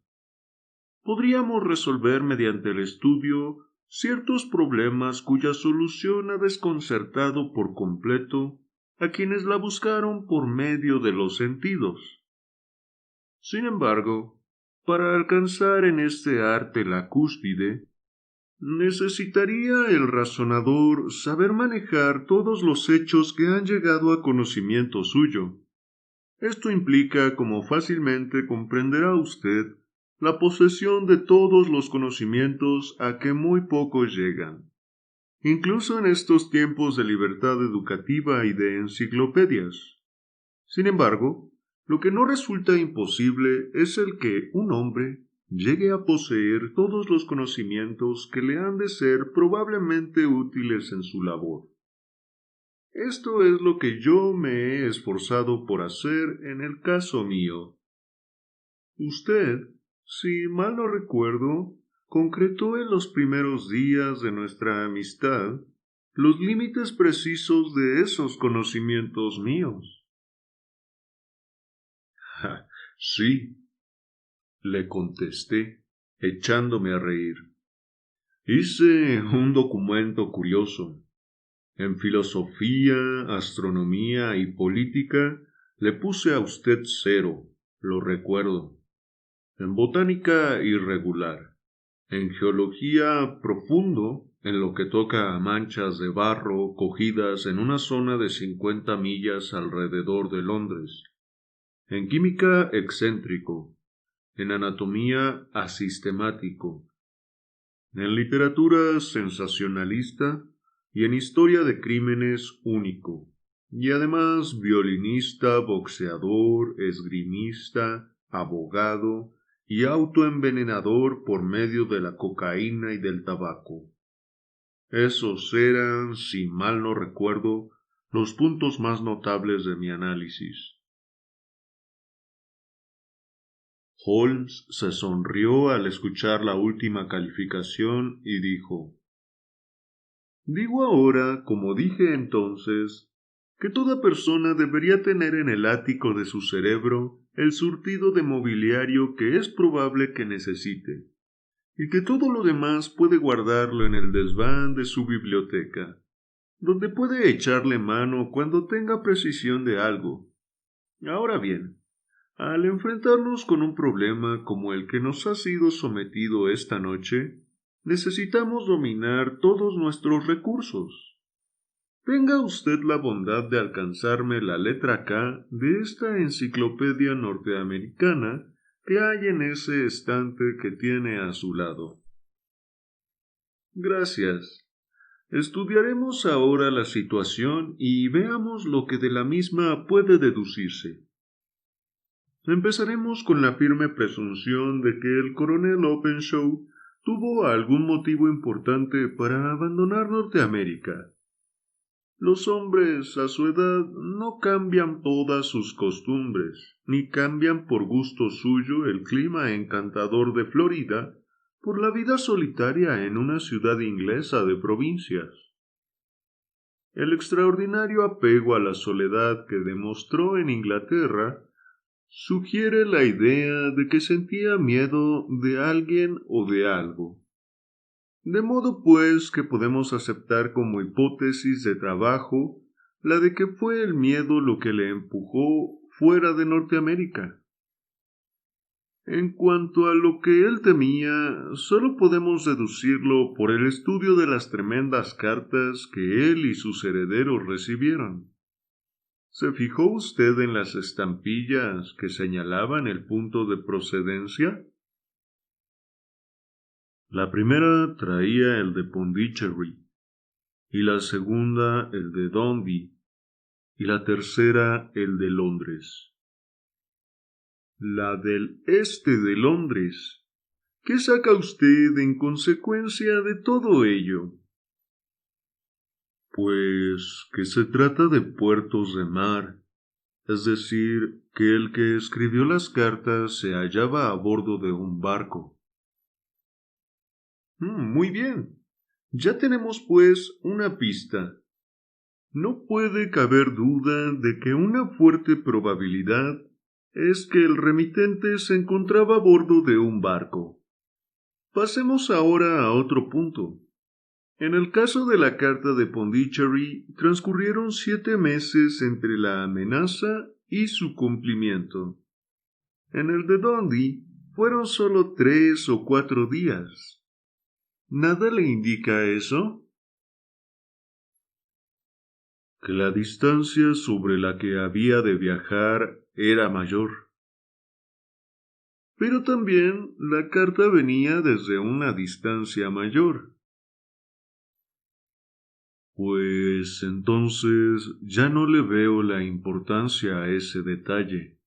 Podríamos resolver mediante el estudio ciertos problemas cuya solución ha desconcertado por completo a quienes la buscaron por medio de los sentidos. Sin embargo, para alcanzar en este arte la cúspide, necesitaría el razonador saber manejar todos los hechos que han llegado a conocimiento suyo. Esto implica, como fácilmente comprenderá usted, la posesión de todos los conocimientos a que muy pocos llegan, incluso en estos tiempos de libertad educativa y de enciclopedias. Sin embargo, lo que no resulta imposible es el que un hombre, llegue a poseer todos los conocimientos que le han de ser probablemente útiles en su labor. Esto es lo que yo me he esforzado por hacer en el caso mío. Usted, si mal no recuerdo, concretó en los primeros días de nuestra amistad los límites precisos de esos conocimientos míos. Sí, le contesté, echándome a reír. Hice un documento curioso. En filosofía, astronomía y política le puse a usted 0, lo recuerdo. En botánica irregular. En geología profundo, en lo que toca a manchas de barro cogidas en una zona de 50 millas alrededor de Londres. En química excéntrico. En anatomía asistemático. En literatura sensacionalista y en historia de crímenes único. Y además violinista, boxeador, esgrimista, abogado y autoenvenenador por medio de la cocaína y del tabaco. Esos eran, si mal no recuerdo, los puntos más notables de mi análisis. Holmes se sonrió al escuchar la última calificación y dijo: Digo ahora, como dije entonces, que toda persona debería tener en el ático de su cerebro el surtido de mobiliario que es probable que necesite, y que todo lo demás puede guardarlo en el desván de su biblioteca, donde puede echarle mano cuando tenga precisión de algo. Ahora bien, al enfrentarnos con un problema como el que nos ha sido sometido esta noche, necesitamos dominar todos nuestros recursos. Tenga usted la bondad de alcanzarme la letra K de esta enciclopedia norteamericana que hay en ese estante que tiene a su lado. Gracias. Estudiaremos ahora la situación y veamos lo que de la misma puede deducirse. Empezaremos con la firme presunción de que el coronel Openshaw tuvo algún motivo importante para abandonar Norteamérica. Los hombres a su edad no cambian todas sus costumbres, ni cambian por gusto suyo el clima encantador de Florida por la vida solitaria en una ciudad inglesa de provincias. El extraordinario apego a la soledad que demostró en Inglaterra sugiere la idea de que sentía miedo de alguien o de algo. De modo pues que podemos aceptar como hipótesis de trabajo la de que fue el miedo lo que le empujó fuera de Norteamérica. En cuanto a lo que él temía, solo podemos deducirlo por el estudio de las tremendas cartas que él y sus herederos recibieron. ¿Se fijó usted en las estampillas que señalaban el punto de procedencia? La primera traía el de Pondicherry, y la segunda el de Dundee, y la tercera el de Londres. La del este de Londres. ¿Qué saca usted en consecuencia de todo ello? Pues que se trata de puertos de mar, es decir, que el que escribió las cartas se hallaba a bordo de un barco. Muy bien. Ya tenemos, pues, una pista. No puede caber duda de que una fuerte probabilidad es que el remitente se encontraba a bordo de un barco. Pasemos ahora a otro punto. En el caso de la carta de Pondicherry, transcurrieron 7 meses entre la amenaza y su cumplimiento. En el de Dundee fueron solo 3 o 4 días. ¿Nada le indica eso? Que la distancia sobre la que había de viajar era mayor. Pero también la carta venía desde una distancia mayor. Pues entonces ya no le veo la importancia a ese detalle.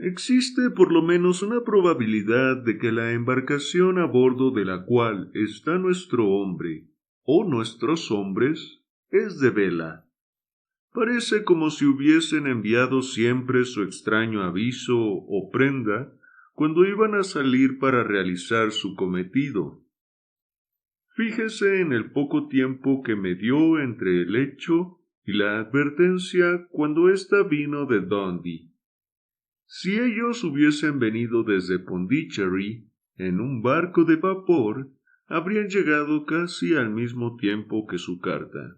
Existe por lo menos una probabilidad de que la embarcación a bordo de la cual está nuestro hombre, o nuestros hombres, es de vela. Parece como si hubiesen enviado siempre su extraño aviso o prenda cuando iban a salir para realizar su cometido. Fíjese en el poco tiempo que me dio entre el hecho y la advertencia cuando ésta vino de Dundee. Si ellos hubiesen venido desde Pondicherry en un barco de vapor, habrían llegado casi al mismo tiempo que su carta.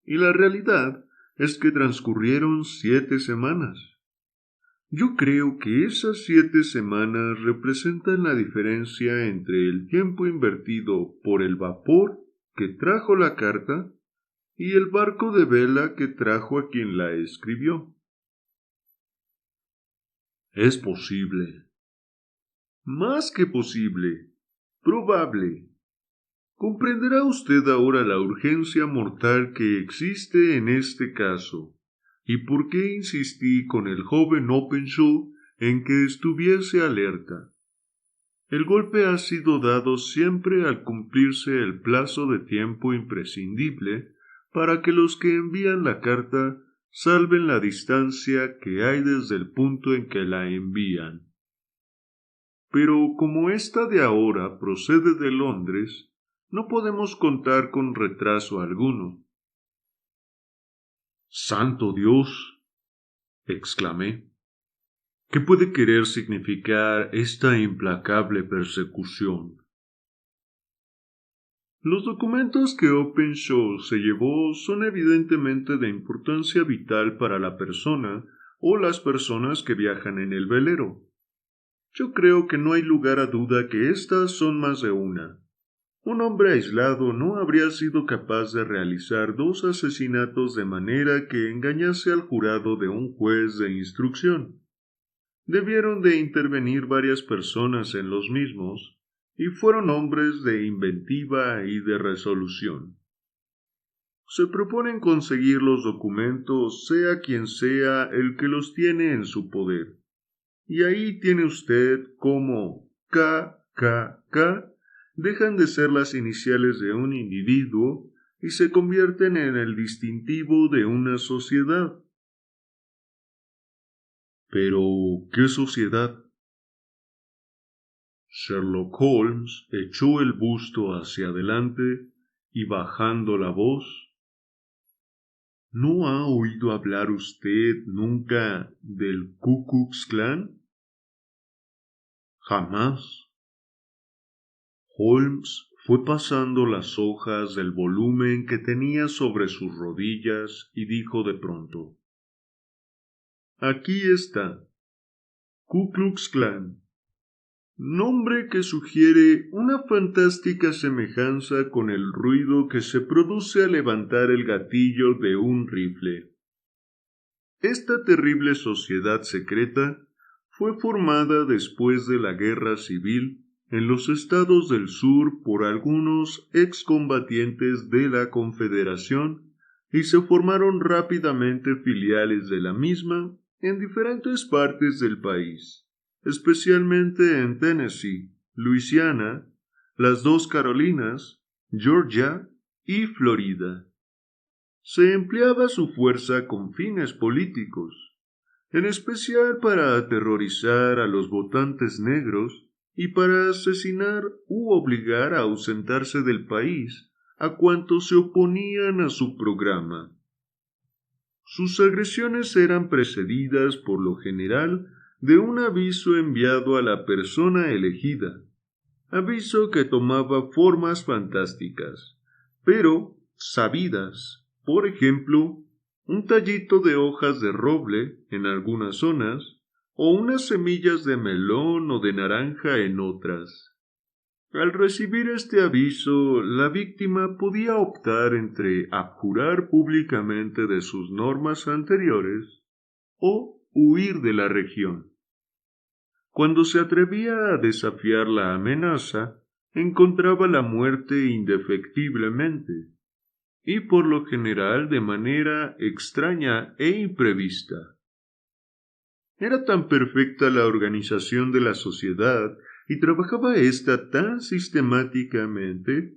Y la realidad es que transcurrieron 7 semanas. Yo creo que esas 7 semanas representan la diferencia entre el tiempo invertido por el vapor que trajo la carta y el barco de vela que trajo a quien la escribió. Es posible. Más que posible. Probable. Comprenderá usted ahora la urgencia mortal que existe en este caso, y por qué insistí con el joven Openshaw en que estuviese alerta. El golpe ha sido dado siempre al cumplirse el plazo de tiempo imprescindible para que los que envían la carta salven la distancia que hay desde el punto en que la envían. Pero como esta de ahora procede de Londres, no podemos contar con retraso alguno. ¡Santo Dios! Exclamé. ¿Qué puede querer significar esta implacable persecución? Los documentos que Openshaw se llevó son evidentemente de importancia vital para la persona o las personas que viajan en el velero. Yo creo que no hay lugar a duda que estas son más de una. Un hombre aislado no habría sido capaz de realizar 2 asesinatos de manera que engañase al jurado de un juez de instrucción. Debieron de intervenir varias personas en los mismos, y fueron hombres de inventiva y de resolución. Se proponen conseguir los documentos sea quien sea el que los tiene en su poder. Y ahí tiene usted cómo KKK dejan de ser las iniciales de un individuo y se convierten en el distintivo de una sociedad. Pero, ¿qué sociedad? Sherlock Holmes echó el busto hacia adelante y bajando la voz, ¿no ha oído hablar usted nunca del Ku Klux Klan? Jamás. Holmes fue pasando las hojas del volumen que tenía sobre sus rodillas y dijo de pronto, aquí está, Ku Klux Klan. Nombre que sugiere una fantástica semejanza con el ruido que se produce al levantar el gatillo de un rifle. Esta terrible sociedad secreta fue formada después de la Guerra Civil en los estados del sur por algunos excombatientes de la Confederación y se formaron rápidamente filiales de la misma en diferentes partes del país, especialmente en Tennessee, Luisiana, las 2 Carolinas, Georgia y Florida. Se empleaba su fuerza con fines políticos, en especial para aterrorizar a los votantes negros y para asesinar u obligar a ausentarse del país a cuantos se oponían a su programa. Sus agresiones eran precedidas por lo general de un aviso enviado a la persona elegida, aviso que tomaba formas fantásticas, pero sabidas. Por ejemplo, un tallito de hojas de roble en algunas zonas, o unas semillas de melón o de naranja en otras. Al recibir este aviso, la víctima podía optar entre abjurar públicamente de sus normas anteriores o huir de la región. Cuando se atrevía a desafiar la amenaza, encontraba la muerte indefectiblemente, y por lo general de manera extraña e imprevista. Era tan perfecta la organización de la sociedad y trabajaba ésta tan sistemáticamente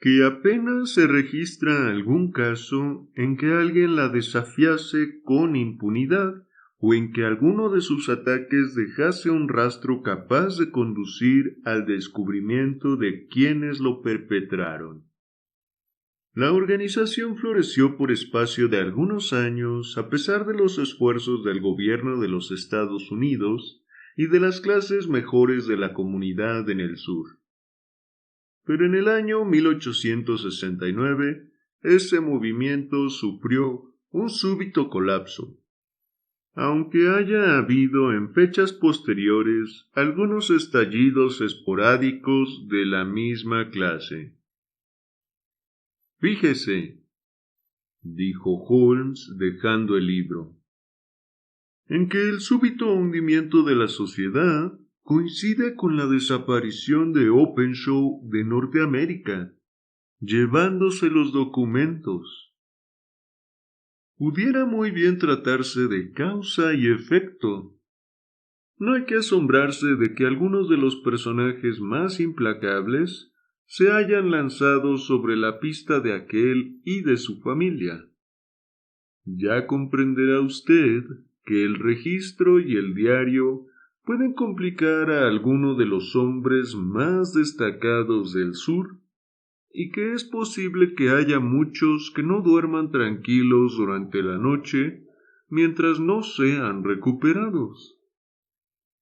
que apenas se registra algún caso en que alguien la desafiase con impunidad o en que alguno de sus ataques dejase un rastro capaz de conducir al descubrimiento de quienes lo perpetraron. La organización floreció por espacio de algunos años a pesar de los esfuerzos del gobierno de los Estados Unidos y de las clases mejores de la comunidad en el sur. Pero en el año 1869, ese movimiento sufrió un súbito colapso, aunque haya habido en fechas posteriores algunos estallidos esporádicos de la misma clase. Fíjese, dijo Holmes dejando el libro, en que el súbito hundimiento de la sociedad coincide con la desaparición de Openshaw de Norteamérica, llevándose los documentos. Pudiera muy bien tratarse de causa y efecto. No hay que asombrarse de que algunos de los personajes más implacables se hayan lanzado sobre la pista de aquel y de su familia. Ya comprenderá usted que el registro y el diario pueden complicar a alguno de los hombres más destacados del sur, y que es posible que haya muchos que no duerman tranquilos durante la noche mientras no sean recuperados.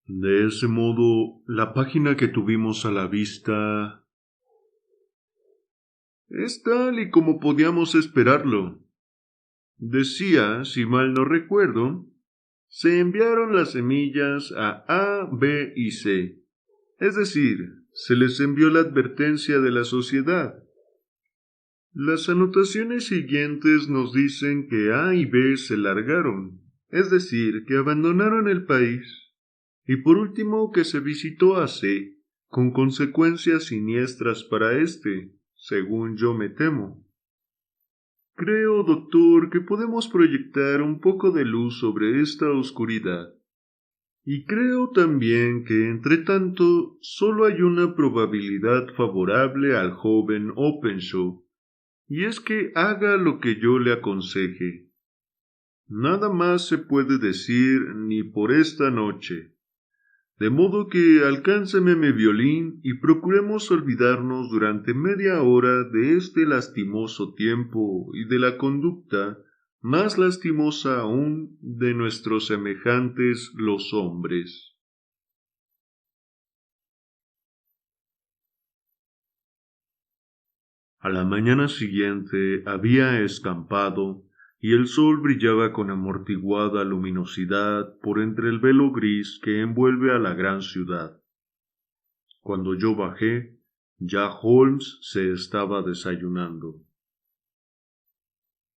De ese modo, la página que tuvimos a la vista es tal y como podíamos esperarlo. Decía, si mal no recuerdo, se enviaron las semillas a B y C, es decir, se les envió la advertencia de la sociedad. Las anotaciones siguientes nos dicen que A y B se largaron, es decir, que abandonaron el país, y por último que se visitó a C, con consecuencias siniestras para éste, según yo me temo. Creo, doctor, que podemos proyectar un poco de luz sobre esta oscuridad. Y creo también que, entre tanto, solo hay una probabilidad favorable al joven Openshaw, y es que haga lo que yo le aconseje. Nada más se puede decir ni por esta noche. De modo que alcánceme mi violín y procuremos olvidarnos durante media hora de este lastimoso tiempo y de la conducta, más lastimosa aún, de nuestros semejantes los hombres. A la mañana siguiente había escampado y el sol brillaba con amortiguada luminosidad por entre el velo gris que envuelve a la gran ciudad. Cuando yo bajé, ya Holmes se estaba desayunando.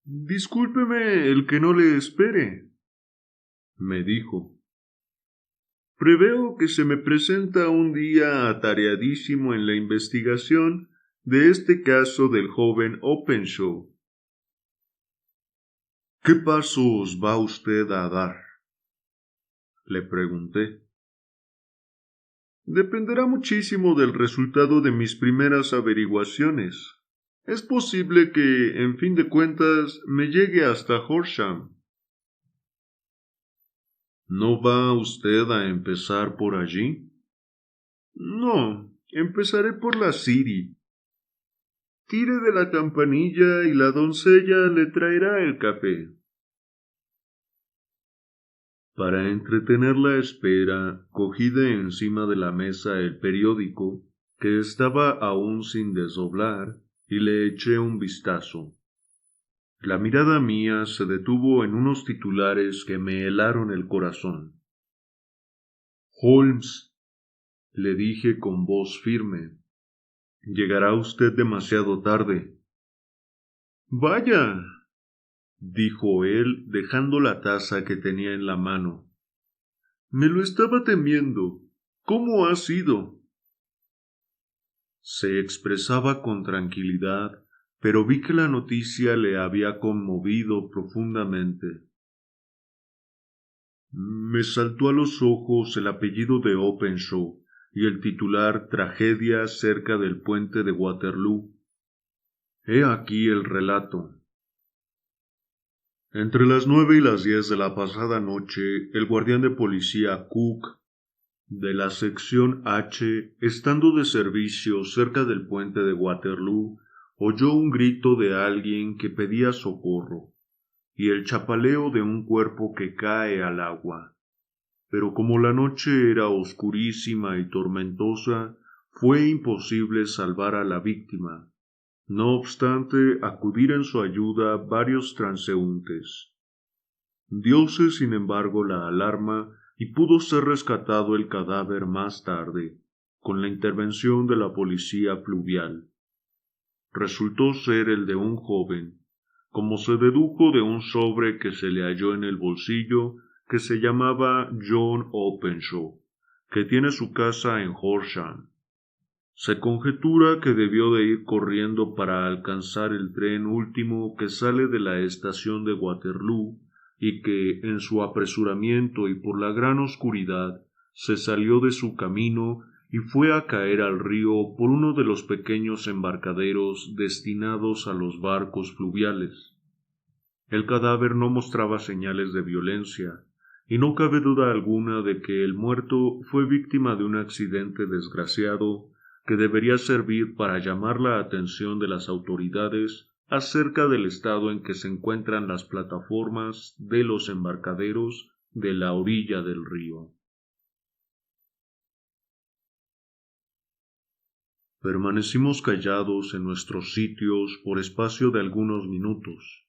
«Discúlpeme el que no le espere», me dijo. «Preveo que se me presenta un día atareadísimo en la investigación de este caso del joven Openshaw». «¿Qué pasos va usted a dar?», le pregunté. «Dependerá muchísimo del resultado de mis primeras averiguaciones. Es posible que, en fin de cuentas, me llegue hasta Horsham». «¿No va usted a empezar por allí?». «No, empezaré por la City. Tire de la campanilla y la doncella le traerá el café». Para entretener la espera, cogí de encima de la mesa el periódico, que estaba aún sin desdoblar, y le eché un vistazo. La mirada mía se detuvo en unos titulares que me helaron el corazón. «Holmes», le dije con voz firme, «llegará usted demasiado tarde». «Vaya», dijo él, dejando la taza que tenía en la mano. «Me lo estaba temiendo. ¿Cómo ha sido?». Se expresaba con tranquilidad, pero vi que la noticia le había conmovido profundamente. Me saltó a los ojos el apellido de Openshaw y el titular Tragedia cerca del puente de Waterloo. He aquí el relato. Entre las 9 y las 10 de la pasada noche, el guardián de policía Cook, de la sección H, estando de servicio cerca del puente de Waterloo, oyó un grito de alguien que pedía socorro, y el chapaleo de un cuerpo que cae al agua. Pero como la noche era oscurísima y tormentosa, fue imposible salvar a la víctima. No obstante, acudir en su ayuda varios transeúntes. Dióse, sin embargo, la alarma y pudo ser rescatado el cadáver más tarde, con la intervención de la policía fluvial. Resultó ser el de un joven, como se dedujo de un sobre que se le halló en el bolsillo, que se llamaba John Openshaw, que tiene su casa en Horsham. Se conjetura que debió de ir corriendo para alcanzar el tren último que sale de la estación de Waterloo y que, en su apresuramiento y por la gran oscuridad, se salió de su camino y fue a caer al río por uno de los pequeños embarcaderos destinados a los barcos fluviales. El cadáver no mostraba señales de violencia, y no cabe duda alguna de que el muerto fue víctima de un accidente desgraciado que debería servir para llamar la atención de las autoridades acerca del estado en que se encuentran las plataformas de los embarcaderos de la orilla del río. Permanecimos callados en nuestros sitios por espacio de algunos minutos.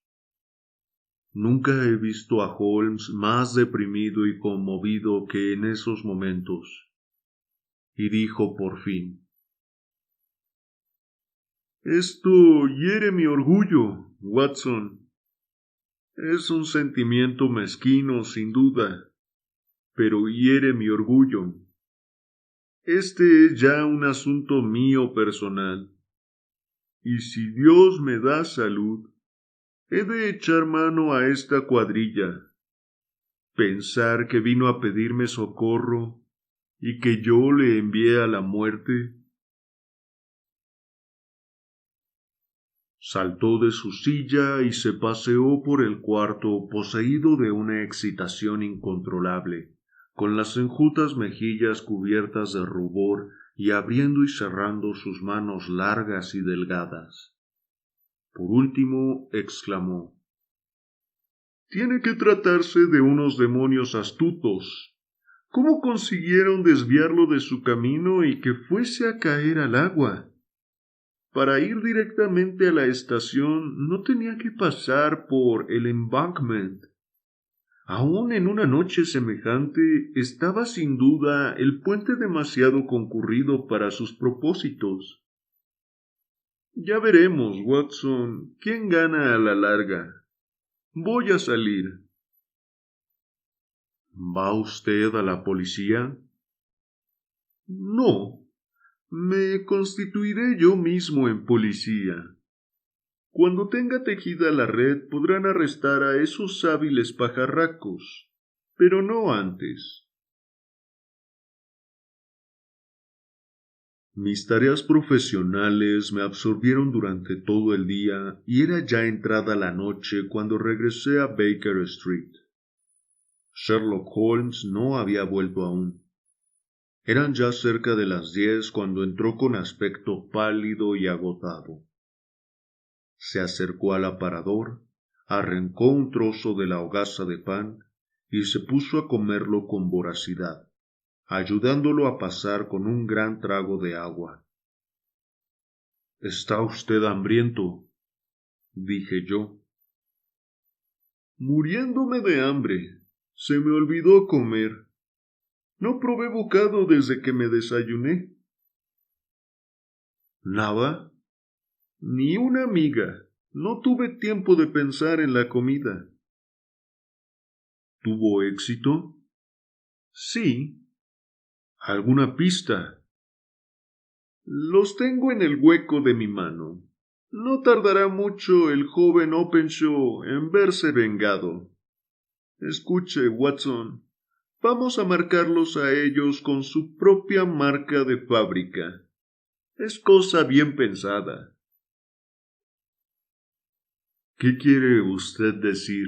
Nunca he visto a Holmes más deprimido y conmovido que en esos momentos. Y dijo por fin: Esto hiere mi orgullo, Watson. Es un sentimiento mezquino, sin duda, pero hiere mi orgullo. Este es ya un asunto mío personal, y si Dios me da salud, he de echar mano a esta cuadrilla. Pensar que vino a pedirme socorro y que yo le envié a la muerte. Saltó de su silla y se paseó por el cuarto poseído de una excitación incontrolable, con las enjutas mejillas cubiertas de rubor y abriendo y cerrando sus manos largas y delgadas. Por último, exclamó: «Tiene que tratarse de unos demonios astutos. ¿Cómo consiguieron desviarlo de su camino y que fuese a caer al agua? Para ir directamente a la estación no tenía que pasar por el Embankment. Aún en una noche semejante estaba sin duda el puente demasiado concurrido para sus propósitos. Ya veremos, Watson, quién gana a la larga. Voy a salir». «¿Va usted a la policía?» «No. Me constituiré yo mismo en policía. Cuando tenga tejida la red podrán arrestar a esos hábiles pajarracos, pero no antes». Mis tareas profesionales me absorbieron durante todo el día y era ya entrada la noche cuando regresé a Baker Street. Sherlock Holmes no había vuelto aún. Eran ya cerca de las 10 cuando entró con aspecto pálido y agotado. Se acercó al aparador, arrancó un trozo de la hogaza de pan y se puso a comerlo con voracidad, ayudándolo a pasar con un gran trago de agua. «¿Está usted hambriento?», dije yo. «Muriéndome de hambre. Se me olvidó comer. No probé bocado desde que me desayuné». «¿Nada?» «Ni una miga. No tuve tiempo de pensar en la comida». «¿Tuvo éxito?» «Sí». «¿Alguna pista?» «Los tengo en el hueco de mi mano. No tardará mucho el joven Openshaw en verse vengado. Escuche, Watson, Vamos a marcarlos a ellos con su propia marca de fábrica. Es cosa bien pensada. ¿Qué quiere usted decir?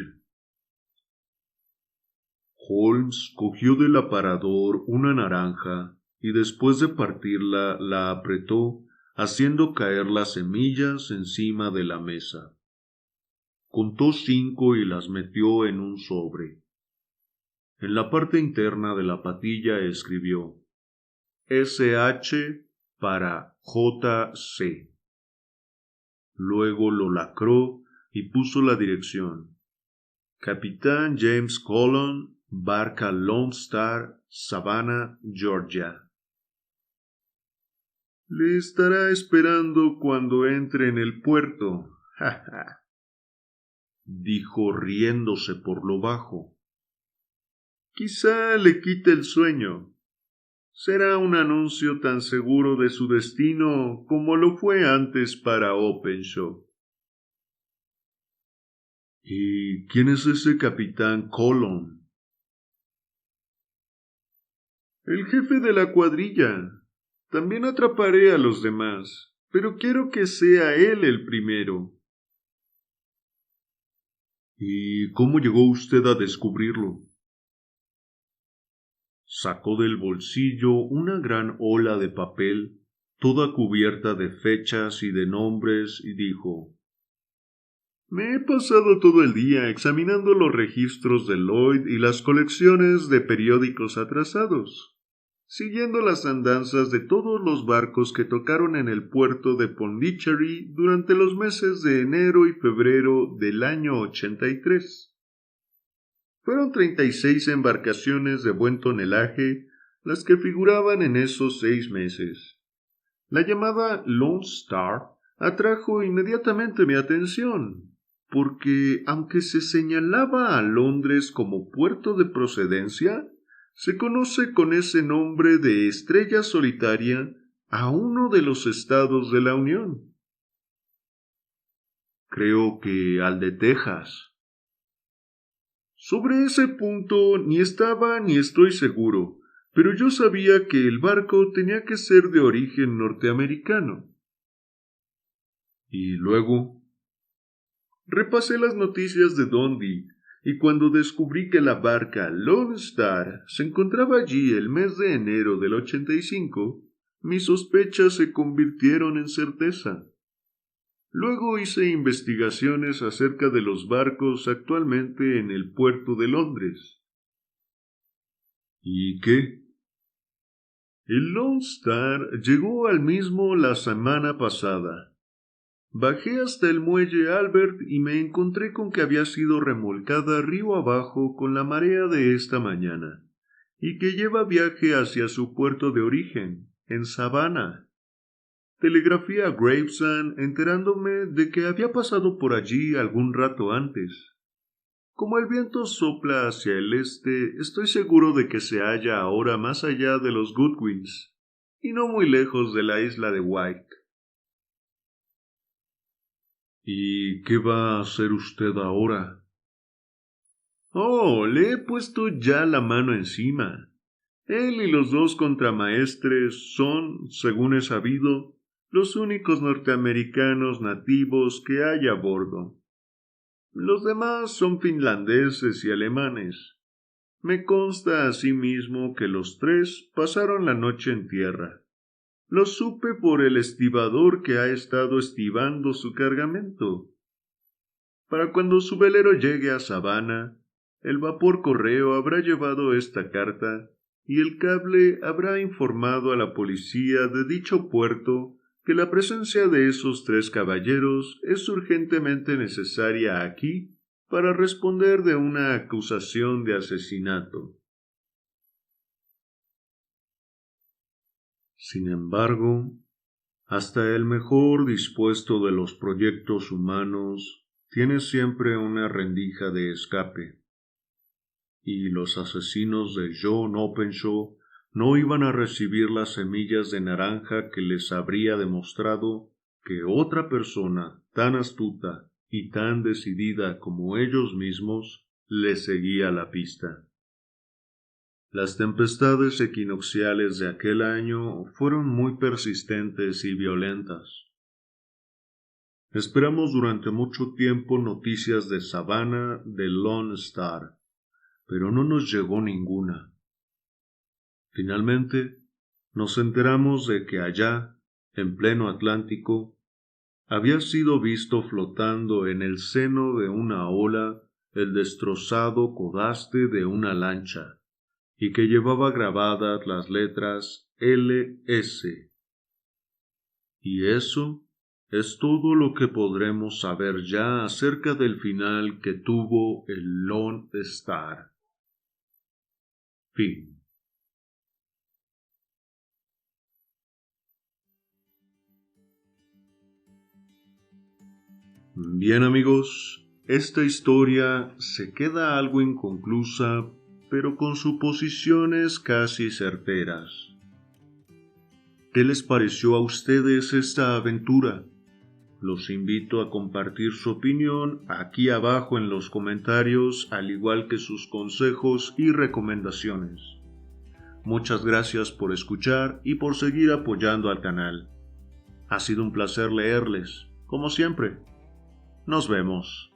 Holmes cogió del aparador una naranja y después de partirla la apretó, haciendo caer las semillas encima de la mesa. Contó 5 y las metió en un sobre. En la parte interna de la patilla escribió SH para JC. Luego lo lacró y puso la dirección. Capitán James Colon, barca Lone Star, Savannah, Georgia. Le estará esperando cuando entre en el puerto, dijo riéndose por lo bajo. Quizá le quite el sueño. Será un anuncio tan seguro de su destino como lo fue antes para Openshaw. ¿Y quién es ese capitán Colon? El jefe de la cuadrilla. También atraparé a los demás, pero quiero que sea él el primero. ¿Y cómo llegó usted a descubrirlo? Sacó del bolsillo una gran hola de papel, toda cubierta de fechas y de nombres, y dijo: Me he pasado todo el día examinando los registros de Lloyd y las colecciones de periódicos atrasados, siguiendo las andanzas de todos los barcos que tocaron en el puerto de Pondicherry durante los meses de enero y febrero del año 83. Fueron 36 embarcaciones de buen tonelaje las que figuraban en esos 6 meses. La llamada Lone Star atrajo inmediatamente mi atención, porque aunque se señalaba a Londres como puerto de procedencia, se conoce con ese nombre de estrella solitaria a uno de los estados de la Unión. Creo que al de Texas. Sobre ese punto ni estaba ni estoy seguro, pero yo sabía que el barco tenía que ser de origen norteamericano. Y luego repasé las noticias de Dundee, y cuando descubrí que la barca Lone Star se encontraba allí el mes de enero del 85, mis sospechas se convirtieron en certeza. Luego hice investigaciones acerca de los barcos actualmente en el puerto de Londres. ¿Y qué? El Lone Star llegó al mismo la semana pasada. Bajé hasta el muelle Albert y me encontré con que había sido remolcada río abajo con la marea de esta mañana, y que lleva viaje hacia su puerto de origen, en Savannah. Telegrafié a Gravesend enterándome de que había pasado por allí algún rato antes. Como el viento sopla hacia el este, estoy seguro de que se halla ahora más allá de los Goodwins, y no muy lejos de la isla de Wight. ¿Y qué va a hacer usted ahora? Oh, le he puesto ya la mano encima. Él y los 2 contramaestres son, según he sabido, los únicos norteamericanos nativos que hay a bordo. Los demás son finlandeses y alemanes. Me consta asimismo que los 3 pasaron la noche en tierra. Lo supe por el estibador que ha estado estibando su cargamento. Para cuando su velero llegue a Savannah, el vapor correo habrá llevado esta carta y el cable habrá informado a la policía de dicho puerto que la presencia de esos 3 caballeros es urgentemente necesaria aquí para responder de una acusación de asesinato. Sin embargo, hasta el mejor dispuesto de los proyectos humanos tiene siempre una rendija de escape, y los asesinos de John Openshaw no iban a recibir las semillas de naranja que les habría demostrado que otra persona tan astuta y tan decidida como ellos mismos les seguía la pista. Las tempestades equinocciales de aquel año fueron muy persistentes y violentas. Esperamos durante mucho tiempo noticias de Savannah de Lone Star, pero no nos llegó ninguna. Finalmente, nos enteramos de que allá, en pleno Atlántico, había sido visto flotando en el seno de una ola el destrozado codaste de una lancha, y que llevaba grabadas las letras LS. Y eso es todo lo que podremos saber ya acerca del final que tuvo el Lone Star. Fin. Bien amigos, esta historia se queda algo inconclusa, pero con suposiciones casi certeras. ¿Qué les pareció a ustedes esta aventura? Los invito a compartir su opinión aquí abajo en los comentarios, al igual que sus consejos y recomendaciones. Muchas gracias por escuchar y por seguir apoyando al canal. Ha sido un placer leerles, como siempre. Nos vemos.